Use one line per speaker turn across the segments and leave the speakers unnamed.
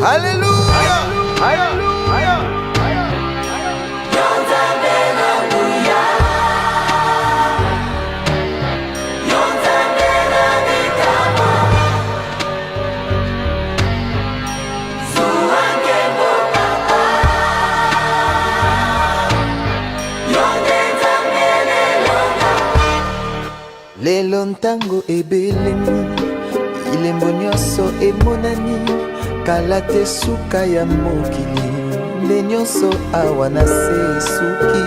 Alléluia. Lelo ntango ebelemi ilembo nyonso emonani kala te suka ya mokili nde nyonso awa na se esuki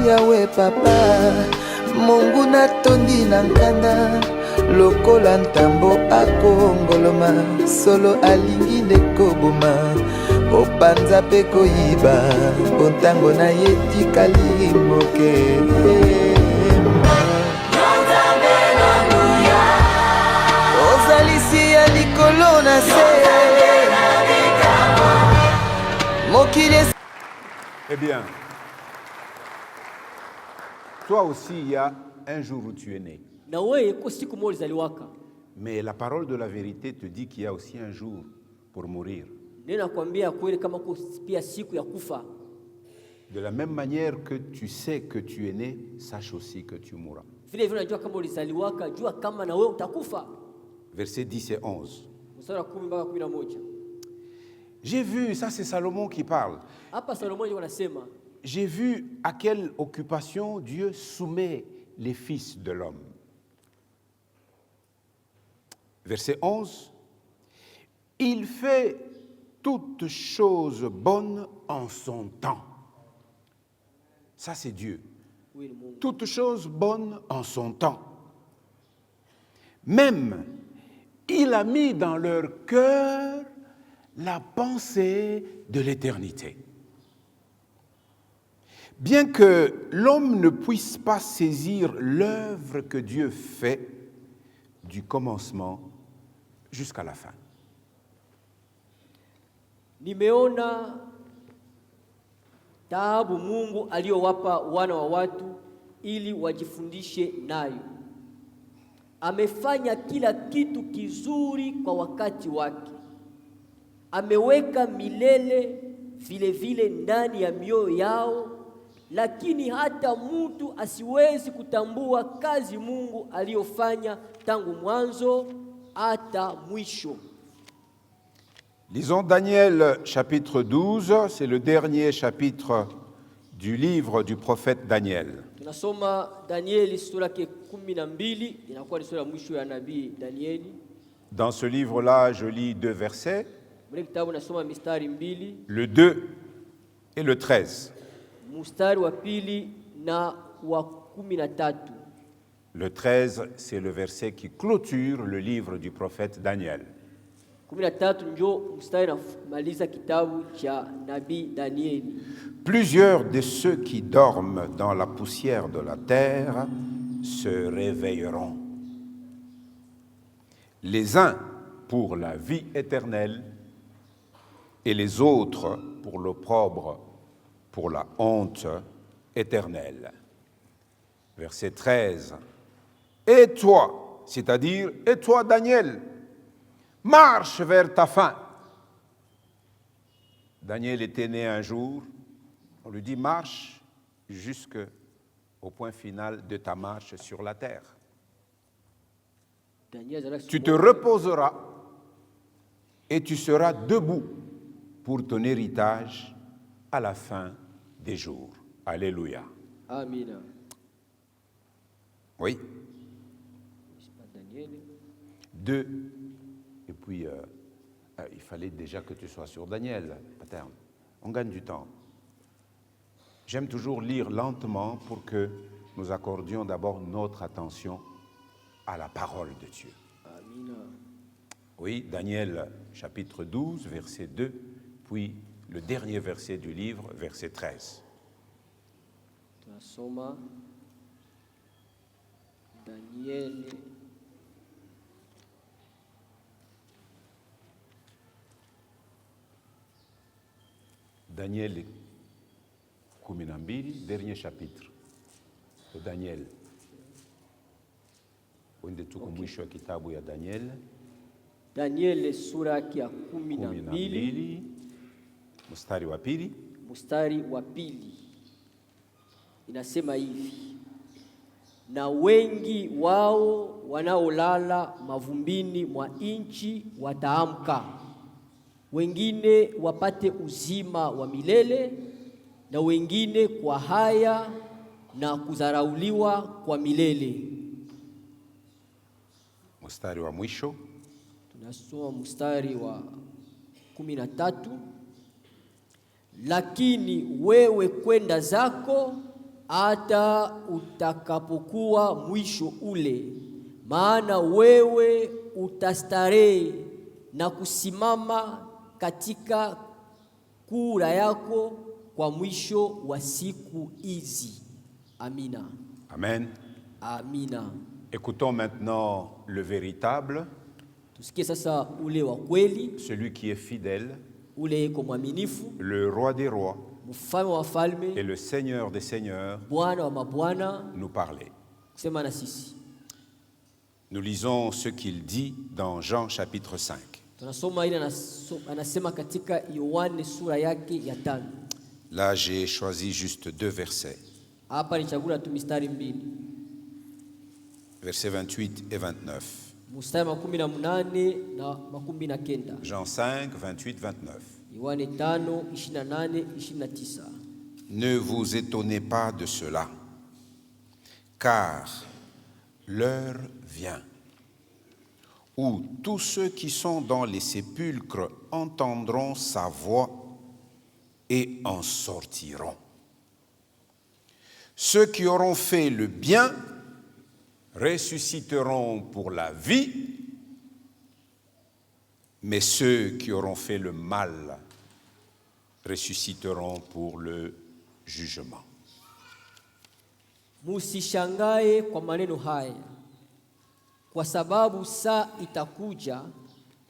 yawe papa Mungu natondi na nkanda lokola ntambo akongoloma solo alingi nde koboma opanza pe koyiba bontango na ye tikali moke ozalisi ya likolo na se mokili.
Eh bien, toi aussi, il y a un jour où tu es né. Mais la parole de la vérité te dit qu'il y a aussi un jour pour mourir. De la même manière que tu sais que tu es né, sache aussi que tu mourras. Versets 10 et 11. J'ai vu, ça c'est Salomon qui parle. J'ai vu à quelle occupation Dieu soumet les fils de l'homme. Verset 11. Il fait toutes choses bonnes en son temps. Ça c'est Dieu. Toutes choses bonnes en son temps. Même, il a mis dans leur cœur la pensée de l'éternité. Bien que l'homme ne puisse pas saisir l'œuvre que Dieu fait du commencement jusqu'à la fin.
Nimeona taabu Mungu aliyowapa wana wa watu ili wajifundishe nayo. Amefanya kila kitu kizuri kwa wakati wake. Ameweka milele vile vile ndani ya mioyo yao, lakini hata mtu asiwezi kutambua kazi Mungu aliyofanya tangu mwanzo hata mwisho.
Lisons Daniel chapitre 12, c'est le dernier chapitre du livre du prophète Daniel.
Tunasoma Danieli sura 12, inakuwa ni sura mwisho ya nabii Danieli.
Dans ce livre-là, je lis deux versets, le 2 et le 13. Le 13, c'est le verset qui clôture le livre du prophète Daniel. Plusieurs de ceux qui dorment dans la poussière de la terre se réveilleront. Les uns pour la vie éternelle et les autres pour l'opprobre, pour la honte éternelle. Verset 13. Et toi, c'est-à-dire, et toi Daniel, marche vers ta fin. Daniel était né un jour, on lui dit marche jusqu'au point final de ta marche sur la terre. Tu te reposeras et tu seras debout pour ton héritage à la fin des jours. Alléluia.
Amen.
Oui. 2. Et puis, il fallait déjà que tu sois sur Daniel, paterne. On gagne du temps. J'aime toujours lire lentement pour que nous accordions d'abord notre attention à la parole de Dieu.
Amen.
Oui, Daniel chapitre 12, verset 2, puis le dernier verset du livre, verset 13.
Daniel
Daniel 12, dernier chapitre de Daniel. Wende tuko mwisho wa kitabu ya Daniel.
Daniel sura yake ya 12
mstari wa pili.
Mstari wa pili inasema hivi: na wengi wao wanaolala mavumbini mwa nchi wataamka, wengine wapate uzima wa milele, na wengine kwa haya na kudharauliwa kwa milele.
Mstari wa mwisho
tunasoma mstari wa 13: lakini wewe kwenda zako hata utakapokuwa mwisho ule, maana wewe utastarehe na kusimama katika kura yako kwa mwisho wa siku hizi. Amina.
Amen.
Amina.
Écoutons maintenant le véritable,
tusikie sasa ule wa kweli,
celui qui est fidèle,
ule iko mwaminifu,
le roi des rois
mfalme wa falme
et le seigneur des seigneurs,
Bwana wa mabwana,
nous parler.
kusema na sisi.
Nous lisons ce qu'il dit dans Jean chapitre 5.
Tunasoma ile anasema katika Yohane sura yake ya 5.
Là, j'ai choisi juste 2 versets.
Hapa nichagula tu mistari 2.
Versets 28 et 29.
Mstari wa 18 na 19.
Jean 5, 28, 29.
Yohane 5, 28, 29.
Ne vous étonnez pas de cela, car l'heure vient où tous ceux qui sont dans les sépulcres entendront sa voix et en sortiront. Ceux qui auront fait le bien ressusciteront pour la vie, mais ceux qui auront fait le mal ressusciteront pour le jugement.
Musishangae kwa maneno haya, kwa sababu saa itakuja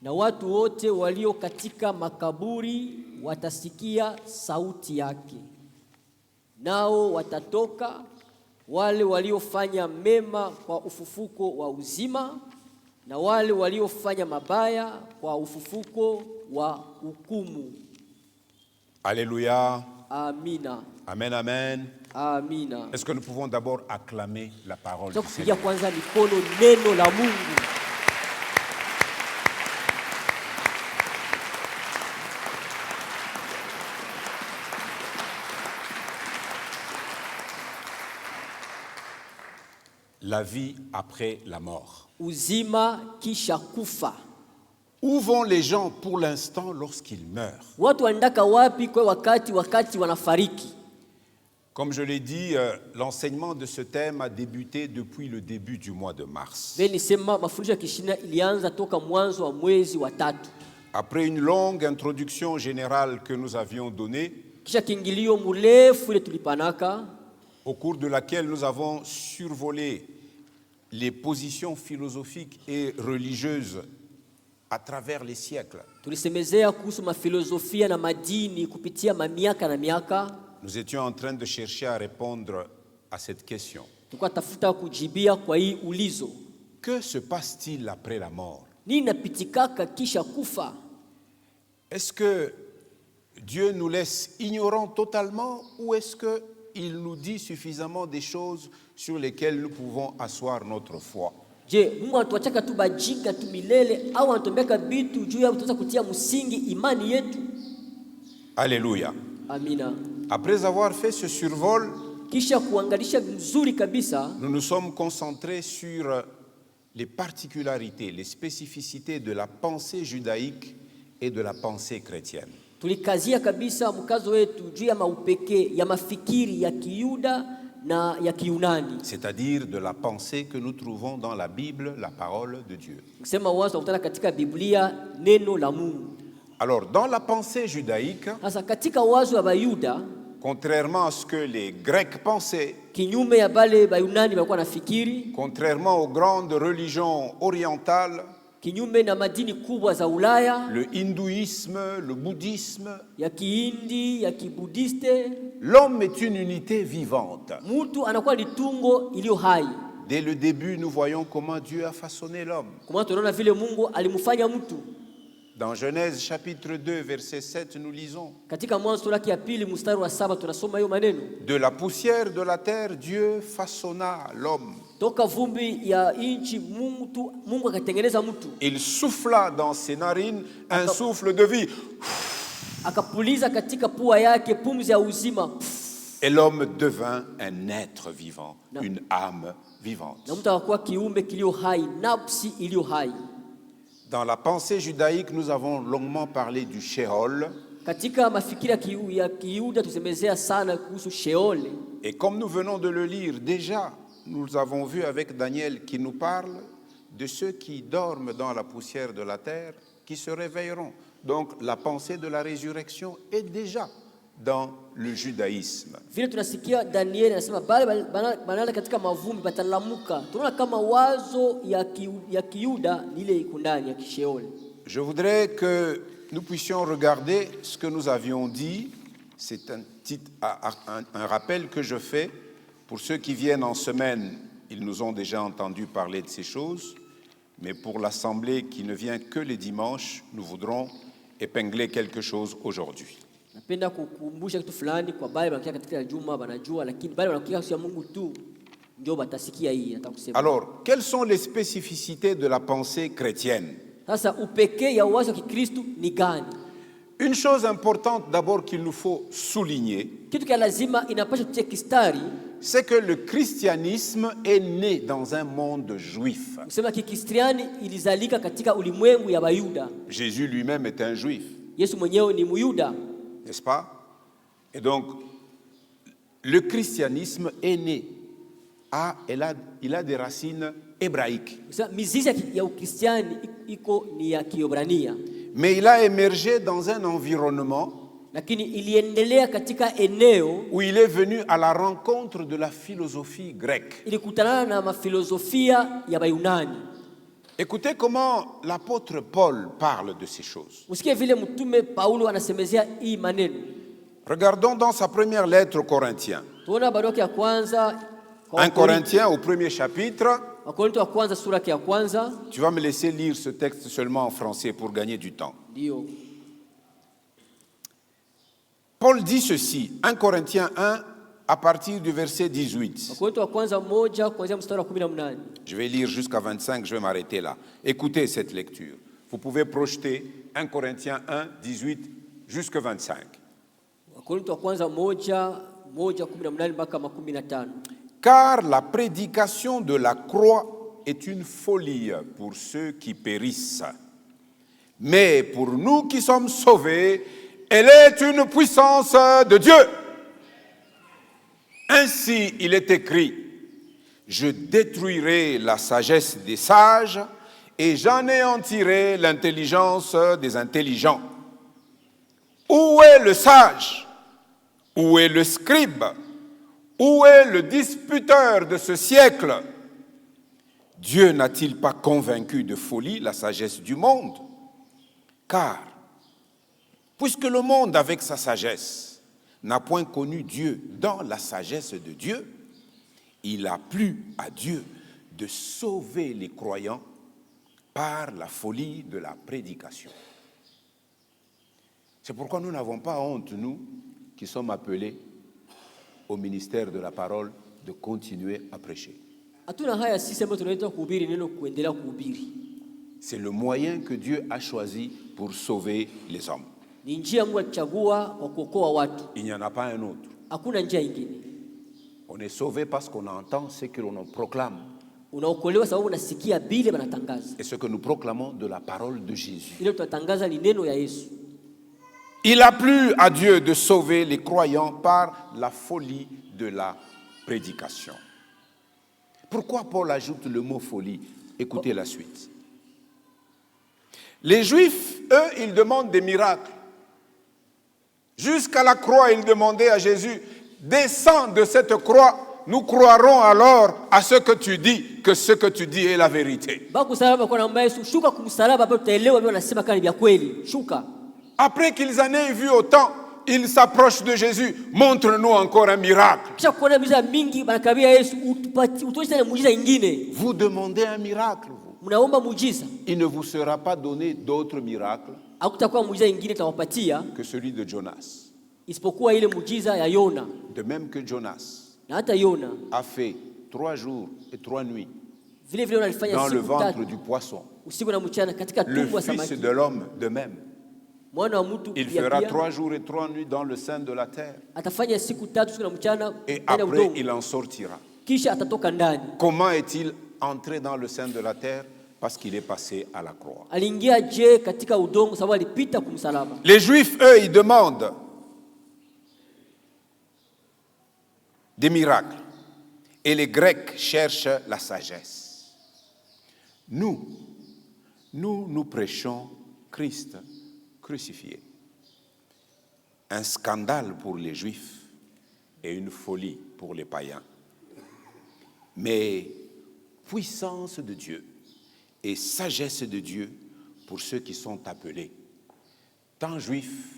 na watu wote walio katika makaburi watasikia sauti yake, nao watatoka, wale waliofanya mema kwa ufufuko wa uzima, na wale waliofanya mabaya kwa ufufuko wa hukumu.
Alléluia.
Amina.
Amen, amen.
Amina.
Est-ce que nous pouvons d'abord acclamer la parole du Seigneur?
Tukupigia kwanza mikono neno la Mungu.
La vie après la mort.
Uzima kisha kufa.
Où vont les gens pour l'instant lorsqu'ils meurent?
Watu wanaenda wapi kwa wakati wanafariki?
Comme je l'ai dit, l'enseignement de ce thème a débuté depuis le début du mois de mars.
Nisema mafundisho ya kishina ilianza toka mwanzo wa mwezi wa 3.
Après une longue introduction générale que nous avions donnée,
kisha kiingilio mrefu ile tulipanaka,
au cours de laquelle nous avons survolé les positions philosophiques et religieuses à travers les siècles.
Tulisemezea kuhusu mafilosofia na madini kupitia mamiaka na miaka.
Nous étions en train de chercher à répondre à cette question.
Tulikuwa tafuta kujibia kwa hii ulizo.
Que se passe-t-il après la mort?
Nini napitikaka kisha kufa?
Est-ce que Dieu nous laisse ignorants totalement ou est-ce que il nous dit suffisamment des choses sur lesquelles nous pouvons asseoir notre foi?
Je, Mungu anatuachaka tu bajinga tu milele au anatumbeka bitu juu ya tutaweza kutia msingi imani yetu?
Alléluia.
Amina.
Après avoir fait ce survol,
kisha kuangalisha vizuri kabisa,
nous nous sommes concentrés sur les particularités, les spécificités de la pensée judaïque et de la pensée chrétienne.
Tulikazia kabisa mkazo wetu juu ya maupekee ya mafikiri ya Kiyuda na ya Kiyunani,
c'est-à-dire de la pensée que nous trouvons dans la Bible, la parole de Dieu.
Kusema wazo kutana katika Biblia neno la Mungu.
Alors dans la pensée judaïque,
sasa katika wazo ya Bayuda,
contrairement à ce que les Grecs pensaient,
kinyume ya bale Bayunani walikuwa nafikiri,
contrairement aux grandes religions orientales,
kinyume na madini kubwa za Ulaya,
le hindouisme, le bouddhisme,
ya Kihindi, ya Kibudiste,
l'homme est une unité vivante.
Mtu anakuwa litungo iliyo hai.
dès le début, nous voyons comment Dieu a façonné l'homme.
Kwa tunaona vile Mungu alimfanya mtu.
Dans Genèse chapitre 2, verset 7, nous lisons.
Katika Mwanzo sura ya pili mstari wa 7 tunasoma hiyo maneno.
De la poussière de la terre, Dieu façonna l'homme.
Toka vumbi ya inchi Mungu akatengeneza mtu.
Il souffla dans ses narines un souffle de vie.
Akapuliza katika pua yake pumzi ya uzima.
Et l'homme devint un être vivant, une âme vivante.
Na mtu akakuwa kiumbe kilio hai, nafsi iliyo hai.
Dans la pensée judaïque, nous avons longuement parlé du Sheol.
Katika mafikiri ya Kiyuda tusemezea sana kuhusu Sheol.
Et comme nous venons de le lire déjà, nous avons vu avec Daniel qui nous parle de ceux qui dorment dans la poussière de la terre, qui se réveilleront. Donc la pensée de la résurrection est déjà dans le judaïsme.
Vile tunasikia Daniel anasema bale banala katika mavumbi batalamuka. Tunaona kama wazo ya Kiyuda ile iko ndani ya Kisheol.
Je voudrais que nous puissions regarder ce que nous avions dit. C'est un rappel que je fais pour ceux qui viennent en semaine. Ils nous ont déjà entendu parler de ces choses, mais pour l'assemblée qui ne vient que les dimanches, nous voudrons épingler quelque chose aujourd'hui.
Napenda kukumbusha kitu fulani kwa bale wanakia katika juma banajua, lakini bale wanakia kwa Mungu tu ndio batasikia hii atakusema.
Alors, quelles sont les spécificités de la pensée chrétienne?
Sasa upekee ya wazo wa Kikristo ni gani?
Une chose importante d'abord qu'il nous faut souligner,
kitu kia lazima inapaswa tutie kistari,
c'est que le christianisme est né dans un monde juif.
Kusema Kikristiani ilizalika katika ulimwengu ya Bayuda.
Jésus lui-même est un juif.
Yesu mwenyewe ni Muyuda.
N'est-ce pas? Et donc, le christianisme est né. Il a des racines hébraïques.
Mizizi ya Ukristiani iko ni ya Kiebrania.
Mais il a émergé dans un environnement
lakini iliendelea katika eneo
où il est venu à la rencontre de la philosophie grecque.
Ilikutana na mafilosofia ya Bayunani.
Écoutez comment l'apôtre Paul parle de ces choses.
Usikie vile mtume Paulo anasemezea hii maneno.
Regardons dans sa première lettre aux Corinthiens.
Tuona barua ya kwanza
1 Corinthiens au premier chapitre.
Wakorintho wa kwanza sura ya kwanza.
Tu vas me laisser lire ce texte seulement en français pour gagner du temps.
Ndio.
Paul dit ceci, 1 Corinthiens 1 à partir du verset 18.
Wakorintho wa kwanza 1 kuanzia mstari wa 18.
Je vais lire jusqu'à 25, je vais m'arrêter là. Écoutez cette lecture. Vous pouvez projeter 1 Corinthiens 1, 18 jusqu'à 25.
Wakorintho wa kwanza 1:18 mpaka 15.
Car la prédication de la croix est une folie pour ceux qui périssent. Mais pour nous qui sommes sauvés, elle est une puissance de Dieu. Ainsi, il est écrit, je détruirai la sagesse des sages et j'anéantirai l'intelligence des intelligents. Où est le sage? Où est le scribe? Où est le disputeur de ce siècle? Dieu n'a-t-il pas convaincu de folie la sagesse du monde? Car, puisque le monde avec sa sagesse n'a point connu Dieu dans la sagesse de Dieu, il a plu à Dieu de sauver les croyants par la folie de la prédication. C'est pourquoi nous n'avons pas honte, nous, qui sommes appelés au ministère de la parole, de continuer à prêcher. C'est le moyen que Dieu a choisi pour sauver les hommes. Il n'y en a pas un autre. On est sauvé parce qu'on entend ce que l'on proclame. Et ce que nous proclamons de la parole de Jésus. Il a plu à Dieu de sauver les croyants par la folie de la prédication. Pourquoi Paul ajoute le mot folie? Écoutez la suite. Les Juifs, eux, ils demandent des miracles. Jusqu'à la croix, ils demandaient à Jésus, descends de cette croix, nous croirons alors à ce que tu dis, que ce que tu dis est la vérité. Après qu'ils en aient vu autant, ils s'approchent de Jésus, montre-nous encore un miracle.
Kisha kuona miujiza mingi banakaribia Yesu, utuonyeshe tena muujiza ingine.
Vous demandez un miracle, vous.
Mnaomba muujiza.
Il ne vous sera pas donné d'autres miracles
Hakutakuwa muujiza ingine tawapatia
que celui de Jonas.
isipokuwa ile muujiza ya Yona.
De même que Jonas
Na hata Yona
a fait 3 jours et 3 nuits
vile vile alifanya
dans le
siku
ventre
tatu
du poisson.
usiku na mchana katika
Le
tumbo wa
Fils
samaki.
de l'homme de même.
Mwana wa mtu
Il
pia
fera
pia
3 jours et 3 nuits dans le sein de la terre.
atafanya siku tatu usiku na mchana
Et
ndani ya
après,
udongo.
il en sortira.
Kisha atatoka ndani.
Comment est-il entré dans le sein de la terre? Parce qu'il est passé à la croix.
Aliingia je katika udongo sababu alipita kumsalaba.
Les Juifs, eux, ils demandent des miracles. Et les Grecs cherchent la sagesse. Nous prêchons Christ crucifié. Un scandale pour les Juifs et une folie pour les païens. Mais puissance de Dieu et sagesse de Dieu pour ceux qui sont appelés, tant juifs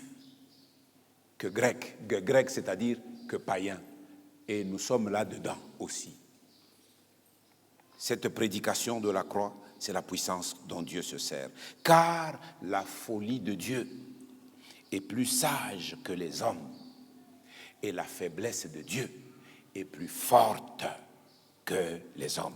que grecs, c'est-à-dire que païens. Et nous sommes là-dedans aussi. Cette prédication de la croix, c'est la puissance dont Dieu se sert. Car la folie de Dieu est plus sage que les hommes. Et la faiblesse de Dieu est plus forte que les hommes.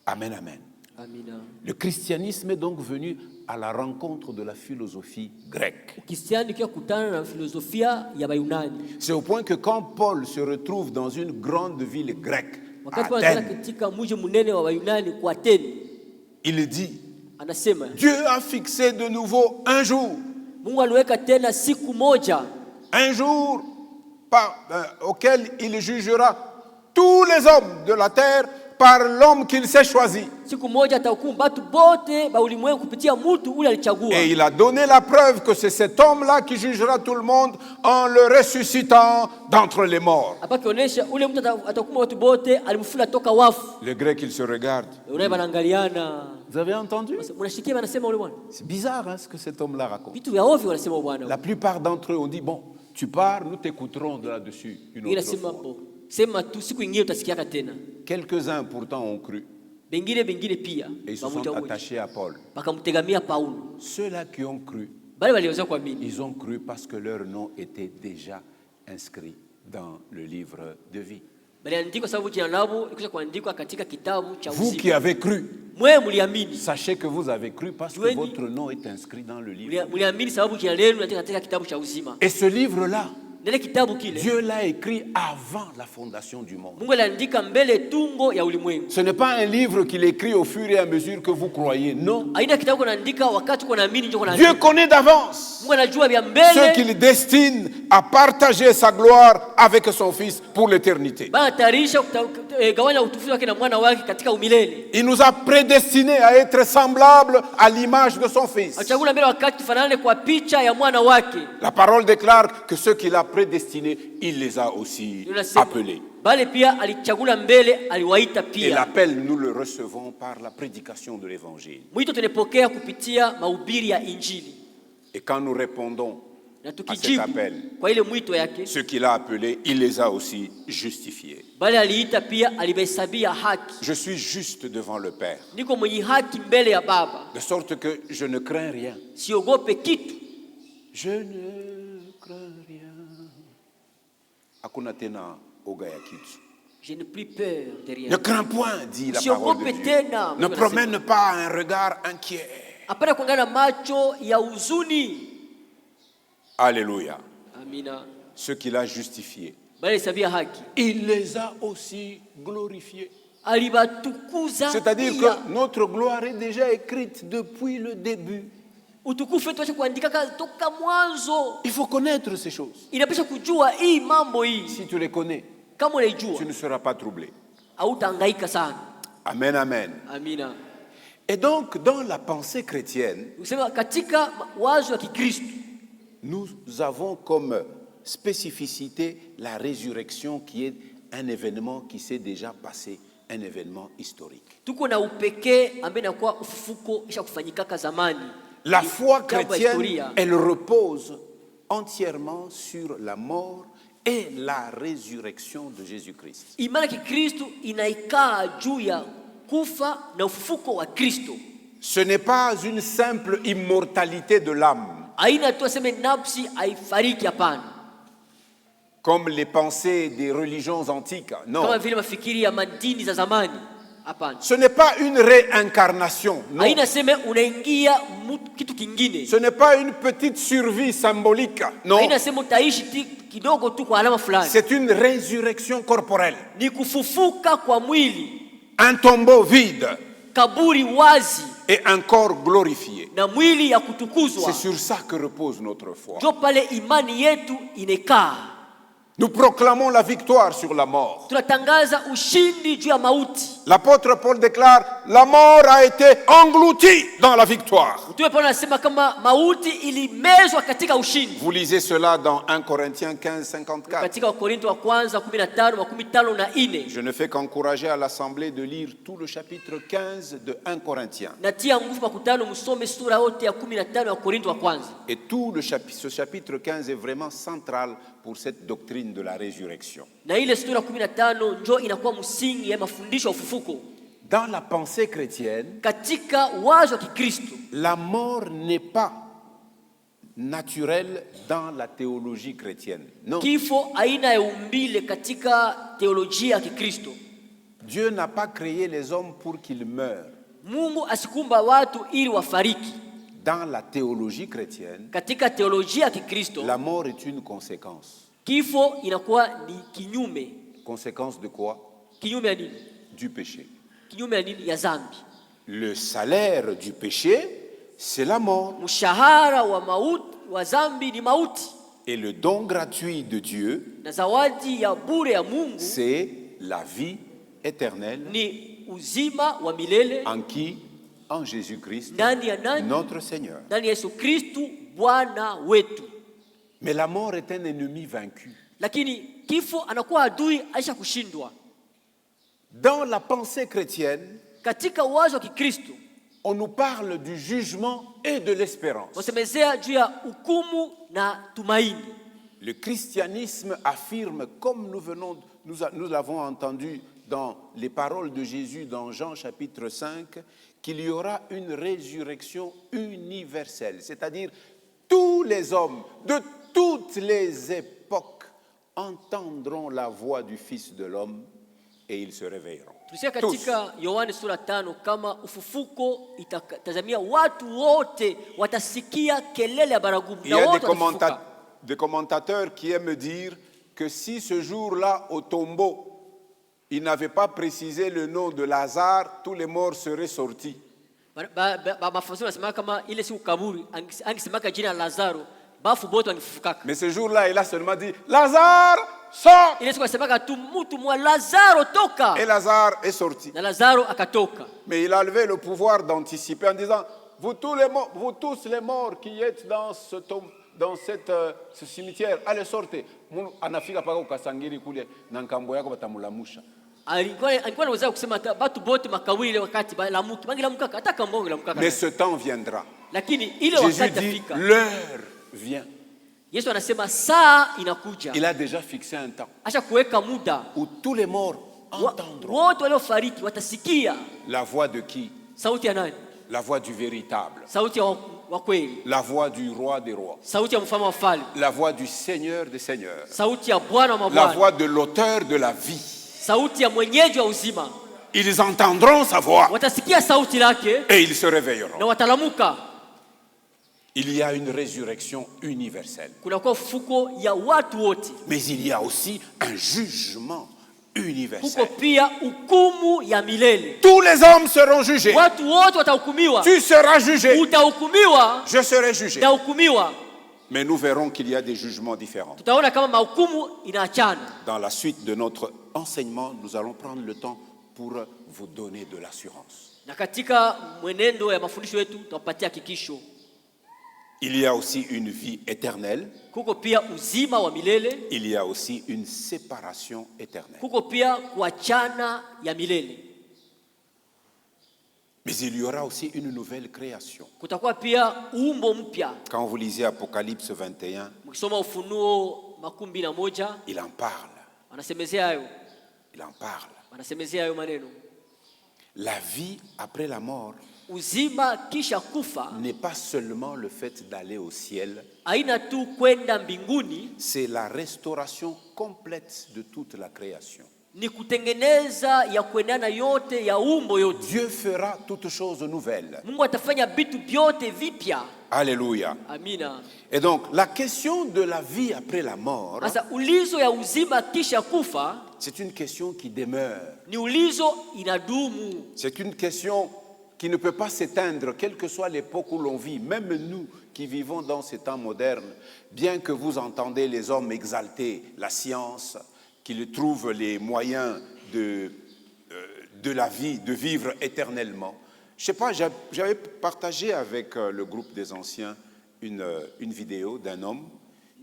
Amen, amen.
Amina.
Le christianisme est donc venu à la rencontre de la philosophie grecque.
Ukristiani kia kutana na filosofia ya Bayunani.
C'est au point que quand Paul se retrouve dans une grande ville grecque,
Wakati wanataka
Athènes,
katika mji mnene wa Bayunani kwa Ateni,
il dit,
anasema
Dieu a fixé de nouveau un jour
Mungu aliweka tena siku moja,
un jour auquel il jugera tous les hommes de la terre par l'homme qu'il s'est choisi.
siku moja atahukumu watu bote ba ulimwengu kupitia mtu ule alichagua.
Et il a donné la preuve que c'est cet homme-là qui jugera tout le monde en le ressuscitant d'entre les morts.
Hapa kionyesha ule mtu atahukumu watu bote, alimfufua toka wafu.
Les Grecs, ils se regardent.
Unaye wanaangaliana.
Vous avez entendu?
Mnashikia wanasema ule bwana.
C'est bizarre hein, ce que cet homme-là raconte.
Vitu vya ovyo wanasema bwana.
La plupart d'entre eux ont dit, bon, tu pars, nous t'écouterons de là-dessus une autre
Inasema
fois.
sema tu siku ingine utasikiaka tena.
Quelques-uns pourtant ont cru
Bengine pia.
et ils se sont attachés à Paul.
Bakamtegamia Paulo.
Ceux-là qui ont cru,
Bale waliweza kuamini.
ils ont cru parce que leur nom était déjà inscrit dans le livre de vie.
Baliandikwa sababu jina lao likisha kuandikwa katika kitabu cha uzima.
Vous qui avez cru,
Mwe mliamini.
sachez que vous avez cru parce que votre nom est inscrit dans le livre.
Mliamini sababu jina lenu linataka katika kitabu cha uzima.
Et ce livre-là,
Nile kitabu kile
Dieu l'a écrit avant la fondation du monde.
Mungu aliandika mbele tungo ya ulimwengu.
Ce n'est pas un livre qu'il écrit au fur et à mesure que vous croyez, non.
Aina kitabu kunaandika wakati kunaamini ndio
Dieu
kunaandika.
connaît d'avance
Mungu anajua vya
ceux
mbele.
qu'il destine à partager sa gloire avec son Fils pour l'éternité.
Bana tarisha gawanya utukufu wake na mwana wake katika umilele.
Il nous a prédestinés à être semblables à l'image de son Fils.
Achagula mbele wakati tufanane kwa picha ya mwana wake.
La parole déclare que ceux qu'il a prédestinés, il les a aussi appelés.
Bale pia alichagula mbele, aliwaita
Et
pia.
l'appel, nous le recevons par la prédication de l'évangile.
Mwito tunapokea kupitia mahubiri ya Injili.
Et quand nous répondons
Na
à cet
tukijibu
appel,
kwa ile mwito yake,
ceux qu'il a appelés, il les a aussi justifiés.
bale aliita pia alibahesabia haki.
Je suis juste devant le Père,
Niko mwenye haki mbele ya Baba.
de sorte que je ne crains rien.
Siogope kitu.
Je ne crains rien. Hakuna tena oga ya kitu.
Je n'ai plus peur de rien.
Ne crains point, dit la parole de Dieu. Ne promène pas un regard inquiet.
Hapana kuangalia macho ya huzuni.
Alléluia.
Amina.
Ceux qu'il a justifiés,
Bale sabia haki.
il les a aussi glorifiés.
Alibatukuza.
C'est-à-dire
pia.
que notre gloire est déjà écrite depuis le début.
Utukufu wetu wacha kuandika toka mwanzo.
Il faut connaître ces choses.
Inapaswa kujua hii mambo hii.
Si tu les connais,
Kama unaijua,
tu ne seras pas troublé.
hautahangaika sana.
Amen, amen.
Amina.
Et donc, dans la pensée chrétienne,
Usema katika wazo ya Kikristo,
nous avons comme spécificité la résurrection qui est un événement qui s'est déjà passé, un événement historique.
tuko na upekee ambaye inakuwa ufufuko isha kufanyikaka zamani.
La foi
Jambo ya
chrétienne,
historia.
elle repose entièrement sur la mort et la résurrection de Jésus-Christ.
Imani ya Kikristo inaikaa juu ya kufa na ufufuko wa Kristo.
Ce n'est pas une simple immortalité de l'âme,
Haina tu aseme nafsi haifariki, hapana.
comme les pensées des religions antiques. Non.
Kama vile mafikiri ya madini za zamani, hapana.
Ce n'est pas une réincarnation. Non.
Haina seme unaingia kitu kingine.
Ce n'est pas une petite survie symbolique. Non.
Haina seme utaishi kidogo tu kwa alama fulani.
C'est une résurrection corporelle.
Ni kufufuka kwa mwili,
Un tombeau vide
kaburi wazi
et un corps glorifié.
na mwili ya kutukuzwa.
C'est sur ça que repose notre foi.
Ndio pale imani yetu inekaa.
Nous proclamons la victoire sur la mort.
Tunatangaza ushindi juu ya mauti.
L'apôtre Paul déclare, la mort a été engloutie dans la victoire.
Mtume Paulo anasema kama mauti ilimezwa katika ushindi.
Vous lisez cela dans 1 Corinthiens 15, 54.
Katika Wakorintho wa kwanza 15:54.
Je ne fais qu'encourager à l'Assemblée de lire tout le chapitre 15 de 1 Corinthiens.
Natia nguvu makutano msome sura yote ya 15 ya Wakorintho wa kwanza.
Et tout ce chapitre 15 est vraiment central pour cette doctrine de la résurrection.
Na ile sura 15 ndio inakuwa msingi ya mafundisho ya ufufuko.
Dans la pensée chrétienne,
Katika wazo wa Kikristo,
la mort n'est pas naturelle dans la théologie chrétienne. Non.
kifo aina ya umbile katika teolojia ya Kikristo.
Dieu n'a pas créé les hommes pour qu'ils meurent.
Mungu asikumba watu ili wafariki.
Dans la théologie chrétienne,
Katika teolojia ya Kikristo,
la mort est une conséquence.
kifo inakuwa ni kinyume.
Conséquence de quoi?
Kinyume ya nini?
Du péché.
Kinyume ya nini? Ya dhambi.
Le salaire du péché, c'est la mort.
Mshahara wa mauti wa dhambi ni mauti.
Et le don gratuit de Dieu,
Na zawadi ya bure ya Mungu
c'est la vie éternelle.
ni uzima wa milele.
En qui? En Jésus-Christ,
Ndani ya nani?
notre Seigneur.
Ndani ya Yesu Kristu Bwana wetu.
Mais la mort est un ennemi vaincu.
Lakini kifo anakuwa adui aisha kushindwa.
Dans la pensée chrétienne,
Katika wazo wa Kikristo,
on nous parle du jugement et de l'espérance.
wasemezea juu ya hukumu na tumaini.
Le christianisme affirme, comme nous l'avons entendu dans les paroles de Jésus dans Jean chapitre 5, qu'il y aura une résurrection universelle. C'est-à-dire, tous les hommes de toutes les époques entendront la voix du Fils de l'homme et ils se réveilleront.
Tulisikia
Tous.
katika Yohane sura 5 kama ufufuko itatazamia watu wote watasikia kelele ya baragumu.
Il y
Na
a
wote watafufuka.
des commentateurs qui aiment dire que si ce jour-là, au tombeau, il n'avait pas précisé le nom de Lazare, tous les morts seraient sortis.
Mafasiri wanasema kama ile siku kaburi angesemaka jina la Lazaro, bafu bote wangefufukaka.
Mais ce jour-là, il a seulement dit Lazare, sors!
Ile siku asemaka tu mtu mwa Lazaro toka.
Et Lazare est sorti.
Na Lazaro akatoka.
Mais il a levé le pouvoir d'anticiper en disant vous tous les morts qui êtes dans ce cimetière, allez sortez. Anafika paka ukasangiri kule na nkambo yako batamulamusha.
Alikuwa anaweza kusema watu bote makawili ile wakati lamuki bangilamuka hata kambongo lamuka.
Mais ce temps viendra.
Lakini ile
Jésus
wakati
dit
afika.
l'heure vient.
Yesu anasema saa inakuja.
Il a déjà fixé un temps
Acha kuweka muda
où tous les morts entendront
wote waliofariki watasikia
la voix de qui?
sauti ya nani?
La voix du véritable.
Sauti ya wa kweli.
La voix du roi des rois.
Sauti ya mfalme wa falme.
La voix du Seigneur des seigneurs.
Sauti ya Bwana wa
La
mabwana.
voix de l'auteur de la vie.
Sauti ya mwenyeji wa uzima.
Ils entendront sa voix
Watasikia sauti lake
et ils se réveilleront.
na watalamuka.
Il y a une résurrection universelle.
Kunakuwa ufufuko ya watu wote.
Mais il y a aussi un jugement
Huko
universel.
pia hukumu ya milele.
Tous les hommes seront jugés.
Watu wote watahukumiwa.
Tu seras jugé.
Utahukumiwa,
Je serai jugé.
utahukumiwa.
Mais nous verrons qu'il y a des jugements différents.
Tutaona kama mahukumu inaachana.
Dans la suite de notre enseignement, nous allons prendre le temps pour vous donner de l'assurance.
Na katika mwenendo ya mafundisho yetu tutapatia hakikisho.
Il y a aussi une vie éternelle.
Kuko pia uzima wa milele.
Il y a aussi une séparation éternelle.
Kuko pia kuachana ya milele.
Mais il y aura aussi une nouvelle création.
Kutakuwa pia uumbo mpya.
Quand vous lisez Apocalypse 21,
Mkisoma Ufunuo 21,
il en parle.
wanasemezea hayo.
Il en parle.
Wanasemezea hayo maneno.
La vie après la mort
Uzima kisha kufa
n'est pas seulement le fait d'aller au ciel,
haina tu kwenda mbinguni,
c'est la restauration complète de toute la création.
ni kutengeneza ya kuendana yote ya umbo yote.
Dieu fera toutes choses nouvelles.
Mungu atafanya vitu vyote vipya.
Alléluia.
Amina.
Et donc, la question de la vie après la mort,
Sasa ulizo ya uzima kisha kufa
c'est une question qui demeure.
ni ulizo inadumu.
C'est une question qui ne peut pas s'éteindre, quelle que soit l'époque où l'on vit. Même nous qui vivons dans ces temps modernes, bien que vous entendez les hommes exalter la science, qu'ils trouvent les moyens de la vie, de vivre éternellement. Je ne sais pas, j'avais partagé avec le groupe des anciens une vidéo d'un homme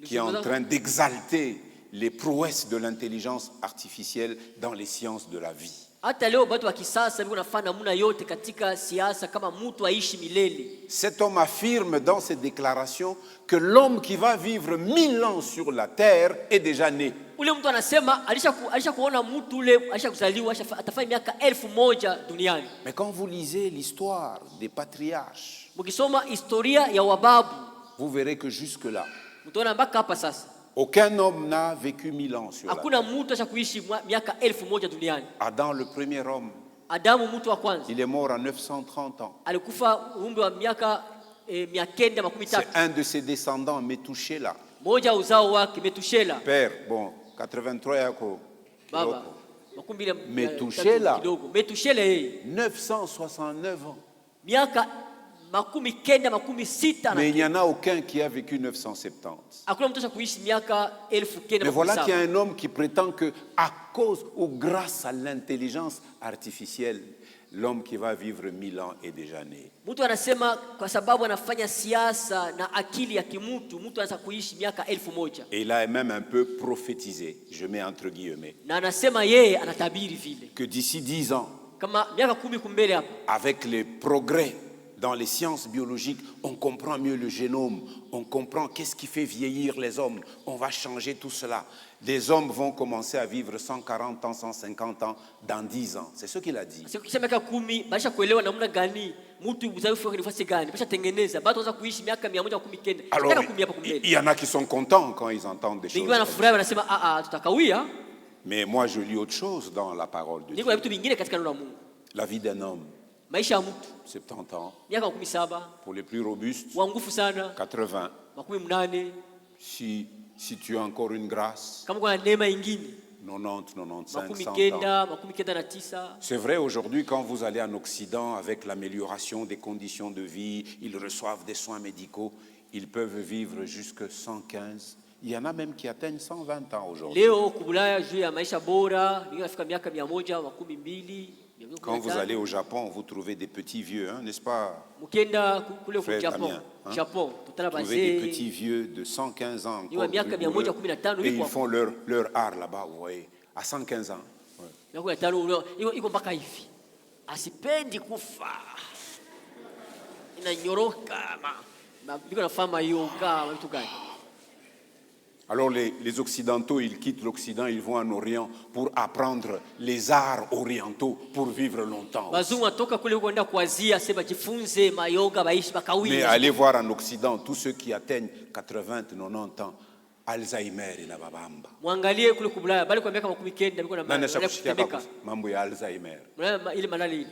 qui est en train d'exalter les prouesses de l'intelligence artificielle dans les sciences de la vie.
Hata leo watu wa kisasa biko nafanya namna yote katika siasa kama mtu aishi milele.
Cet homme affirme dans ses déclarations que l'homme qui va vivre 1000 ans sur la terre est déjà né.
Ule mtu anasema alisha kuona mtu ule alisha kuzaliwa atafanya miaka 1000 duniani.
Mais quand vous lisez l'histoire des patriarches,
Mkisoma historia ya wababu,
vous verrez que jusque-là,
mtaona mpaka hapa sasa
aucun homme n'a vécu 1000 ans sur la terre.
hakuna mtu ashakuishi miaka 1000 duniani.
Adam, le premier homme,
Adamu mtu wa kwanza
il est mort à 930 ans.
alikufa umri wa miaka 913.
C'est un de ses descendants, Methuselah.
Moja uzao wake Metushela.
Père, bon, 83 yako.
Baba
Metushela.
Metushela yeye
969 ans.
miaka 960.
Mais il n'y en a aucun qui a vécu 970.
Hakuna mtu kuishi miaka 1900.
Mais voilà qu'il y a un homme qui prétend que à cause ou grâce à l'intelligence artificielle, l'homme qui va vivre 1000 ans est déjà né.
Mtu anasema kwa sababu anafanya siasa na akili ya kimutu, mtu anaweza kuishi miaka 1000.
Et il a même un peu prophétisé, je mets entre guillemets,
Na anasema yeye anatabiri vile
que d'ici 10 ans,
kama miaka 10 kumbele hapa,
avec les progrès dans les sciences biologiques, on comprend mieux le génome, on comprend qu'est-ce qui fait vieillir les hommes, on va changer tout cela. Les hommes vont commencer à vivre 140 ans, 150 ans dans 10 ans. C'est ce qu'il a dit.
kisha miaka 10 baisha kuelewa namna gani mtu uzaifu wake nafasi gani, baisha tengeneza bado anaweza kuishi miaka 119.
Alors, il y en a qui sont contents quand ils entendent des choses.
Wengine wanafurahi wanasema tutakawia.
Mais moi je lis autre chose dans la parole de Dieu.
Niko na vitu vingine katika neno la Mungu.
La vie d'un homme,
Maisha ya mtu
70 ans.
miaka 17,
Pour les plus robustes,
wa nguvu sana
80.
80.
Si tu as encore une grâce,
Kama kuna neema nyingine
90, 95, 100 ans.
99.
C'est vrai, aujourd'hui, quand vous allez en Occident, avec l'amélioration des conditions de vie, ils reçoivent des soins médicaux, ils peuvent vivre jusque 115. Il y en a même qui atteignent 120 ans aujourd'hui.
Leo kubulaya juu ya maisha bora, ningafika miaka 112.
Quand vous allez au Japon, vous trouvez des petits vieux, hein, n'est-ce pas?
Mkienda kule
Frère
kwa Japon,
Damien, hein?
Japon, tutala
Vous trouvez des
bazee.
petits vieux de 115 ans encore
Niwa miaka
rigoureux,
115
et ils
iko
font leur art là-bas, vous voyez, à 115 ans. Ouais.
miaka 5 iko mpaka hivi. Asipendi kufa. Inanyoroka biko nafanya yoga mtu gani?
Alors les Occidentaux, ils quittent l'Occident, ils vont en Orient pour apprendre les arts orientaux pour vivre longtemps.
Bazungu atoka kule kwenda kuazia sema jifunze mayoga baishi bakawia.
Mais allez voir en Occident, tous ceux qui atteignent 80, 90 ans, Alzheimer na babamba.
Mwangalie kule kubulaya bali kwa miaka 19 biko na
Nani ashakushikia
kutembeka.
mambo ya Alzheimer?
Ile malali. Nani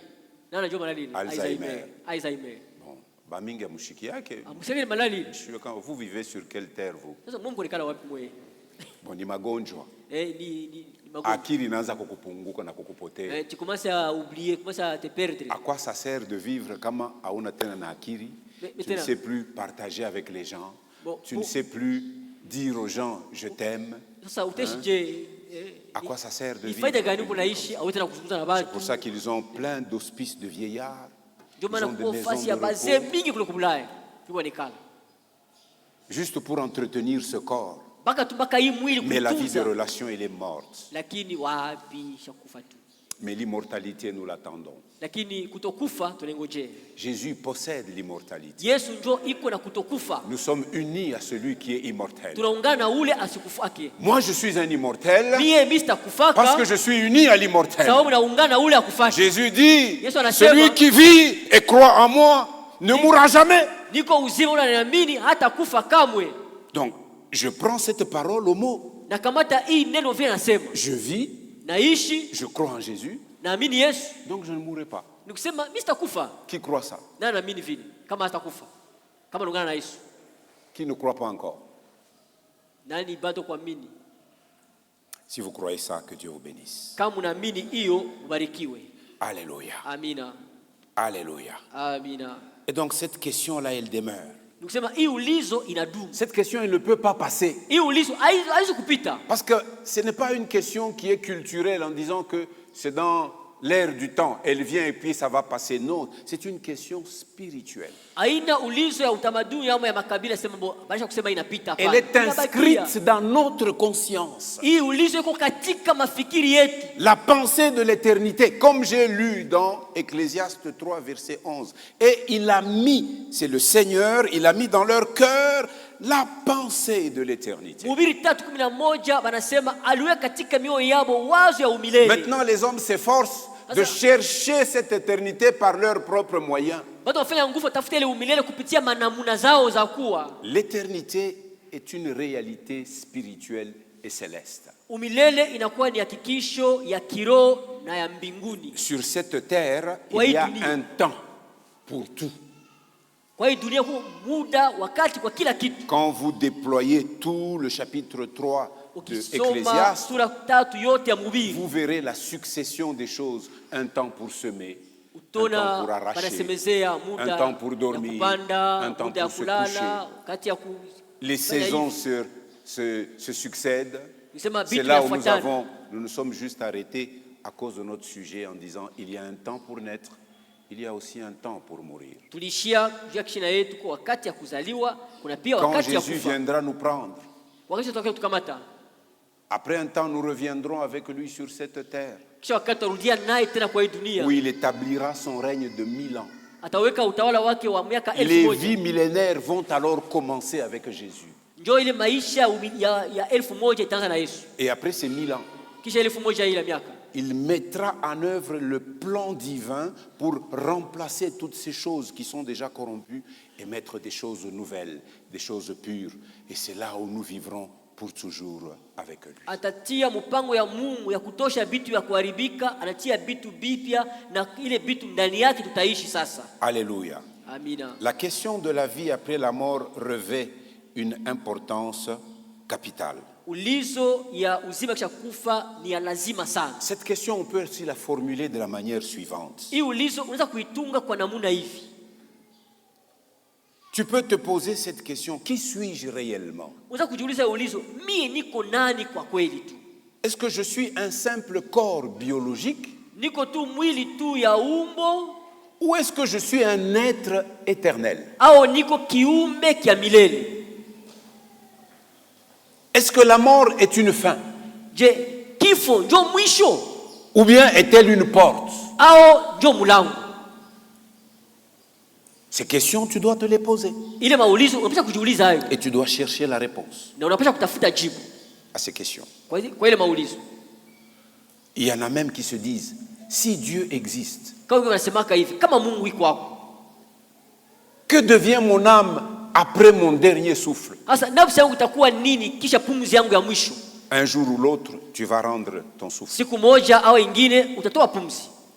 anajua malali?
Alzheimer.
Alzheimer.
Bon, bamingi mshiki yake.
Mseme malali.
Quand vous vivez sur quelle terre vous?
Sasa Mungu alikala wapi mwe?
Bon, ni magonjwa.
Ni magonjwa.
Akili inaanza kukupunguka na kukupotea.
Tu commences à oublier, commences à te perdre.
À quoi ça sert de vivre kama hauna tena na akili? Tu ne sais plus partager avec les gens.
Bon,
tu ne sais plus dire aux gens je t'aime.
Sasa utashije?
À quoi ça sert de vivre?
Faida gani unaishi au tena kuzungumza na watu?
C'est pour ça qu'ils ont plein d'hospices de vieillards.
Ndio maana kwa fasi ya bazee mingi kule kubulaya. Pigwa nikala.
Juste pour entretenir ce corps.
Baka hii mwili kutunza.
Mais la vie de relation elle est morte.
Lakini wapi shakufa tu.
Mais l'immortalité, nous l'attendons.
lakini kutokufa tunengojea.
Jésus possède l'immortalité.
Yesu ndio iko na kutokufa.
Nous sommes unis à celui qui est immortel.
Tunaungana na ule asikufake.
Moi, je suis un immortel
parce
que je suis uni à l'immortel. Jésus dit, celui qui vit et croit en moi ne mourra jamais. Donc, je prends cette parole au mot. Je vis, je crois en Jésus, donc je ne mourrai pas. Qui croit ça? Qui ne croit pas encore? Si vous croyez ça, que Dieu vous bénisse. Alléluia.
Amina.
Alléluia.
Amina.
Et donc cette question-là, elle demeure.
Cette
Cette question, elle ne peut pas passer. Parce que ce n'est pas une question qui est culturelle en disant que c'est dans l'air du temps, elle vient et puis ça va passer. Non, c'est une question spirituelle. Elle est inscrite dans notre conscience. La pensée de l'éternité, comme j'ai lu dans Ecclésiaste 3, verset 11. Et il a mis, c'est le Seigneur, il a mis dans leur cœur la pensée de l'éternité. Maintenant, les hommes s'efforcent de chercher cette éternité par leurs propres moyens. L'éternité est une réalité spirituelle et céleste. Sur cette terre, il y a un temps pour tout. Quand vous déployez tout le chapitre 3 de Ecclésiaste, vous verrez la succession des choses. Un temps pour semer, un temps pour arracher, un temps pour dormir, un temps pour se coucher. Les saisons se succèdent. C'est là où nous nous sommes juste arrêtés à cause de notre sujet en disant il y a un temps pour naître, il y a aussi un temps pour mourir. Quand Jésus viendra nous prendre, après un temps, nous reviendrons avec lui sur cette terre où il établira son règne de 1000 ans. Les vies millénaires vont alors commencer avec Jésus. Et après ces 1000 ans, il mettra en œuvre le plan divin pour remplacer toutes ces choses qui sont déjà corrompues et mettre des choses nouvelles, des choses pures. Et c'est là où nous vivrons pour toujours avec lui. Alléluia. La question de la vie après la mort revêt une importance capitale. Cette question, on peut aussi la formuler de la manière suivante. Tu peux te poser cette question, qui suis-je réellement? Est-ce que je suis un simple corps biologique? Ou est-ce que je suis un être éternel? Est-ce que la mort est une fin? Ou bien est-elle une porte? Ces questions, tu dois te les poser. Et tu dois chercher la réponse à ces questions. Il y en a même qui se disent, si Dieu existe, que devient mon âme après mon dernier souffle? Un jour ou l'autre, tu vas rendre ton souffle.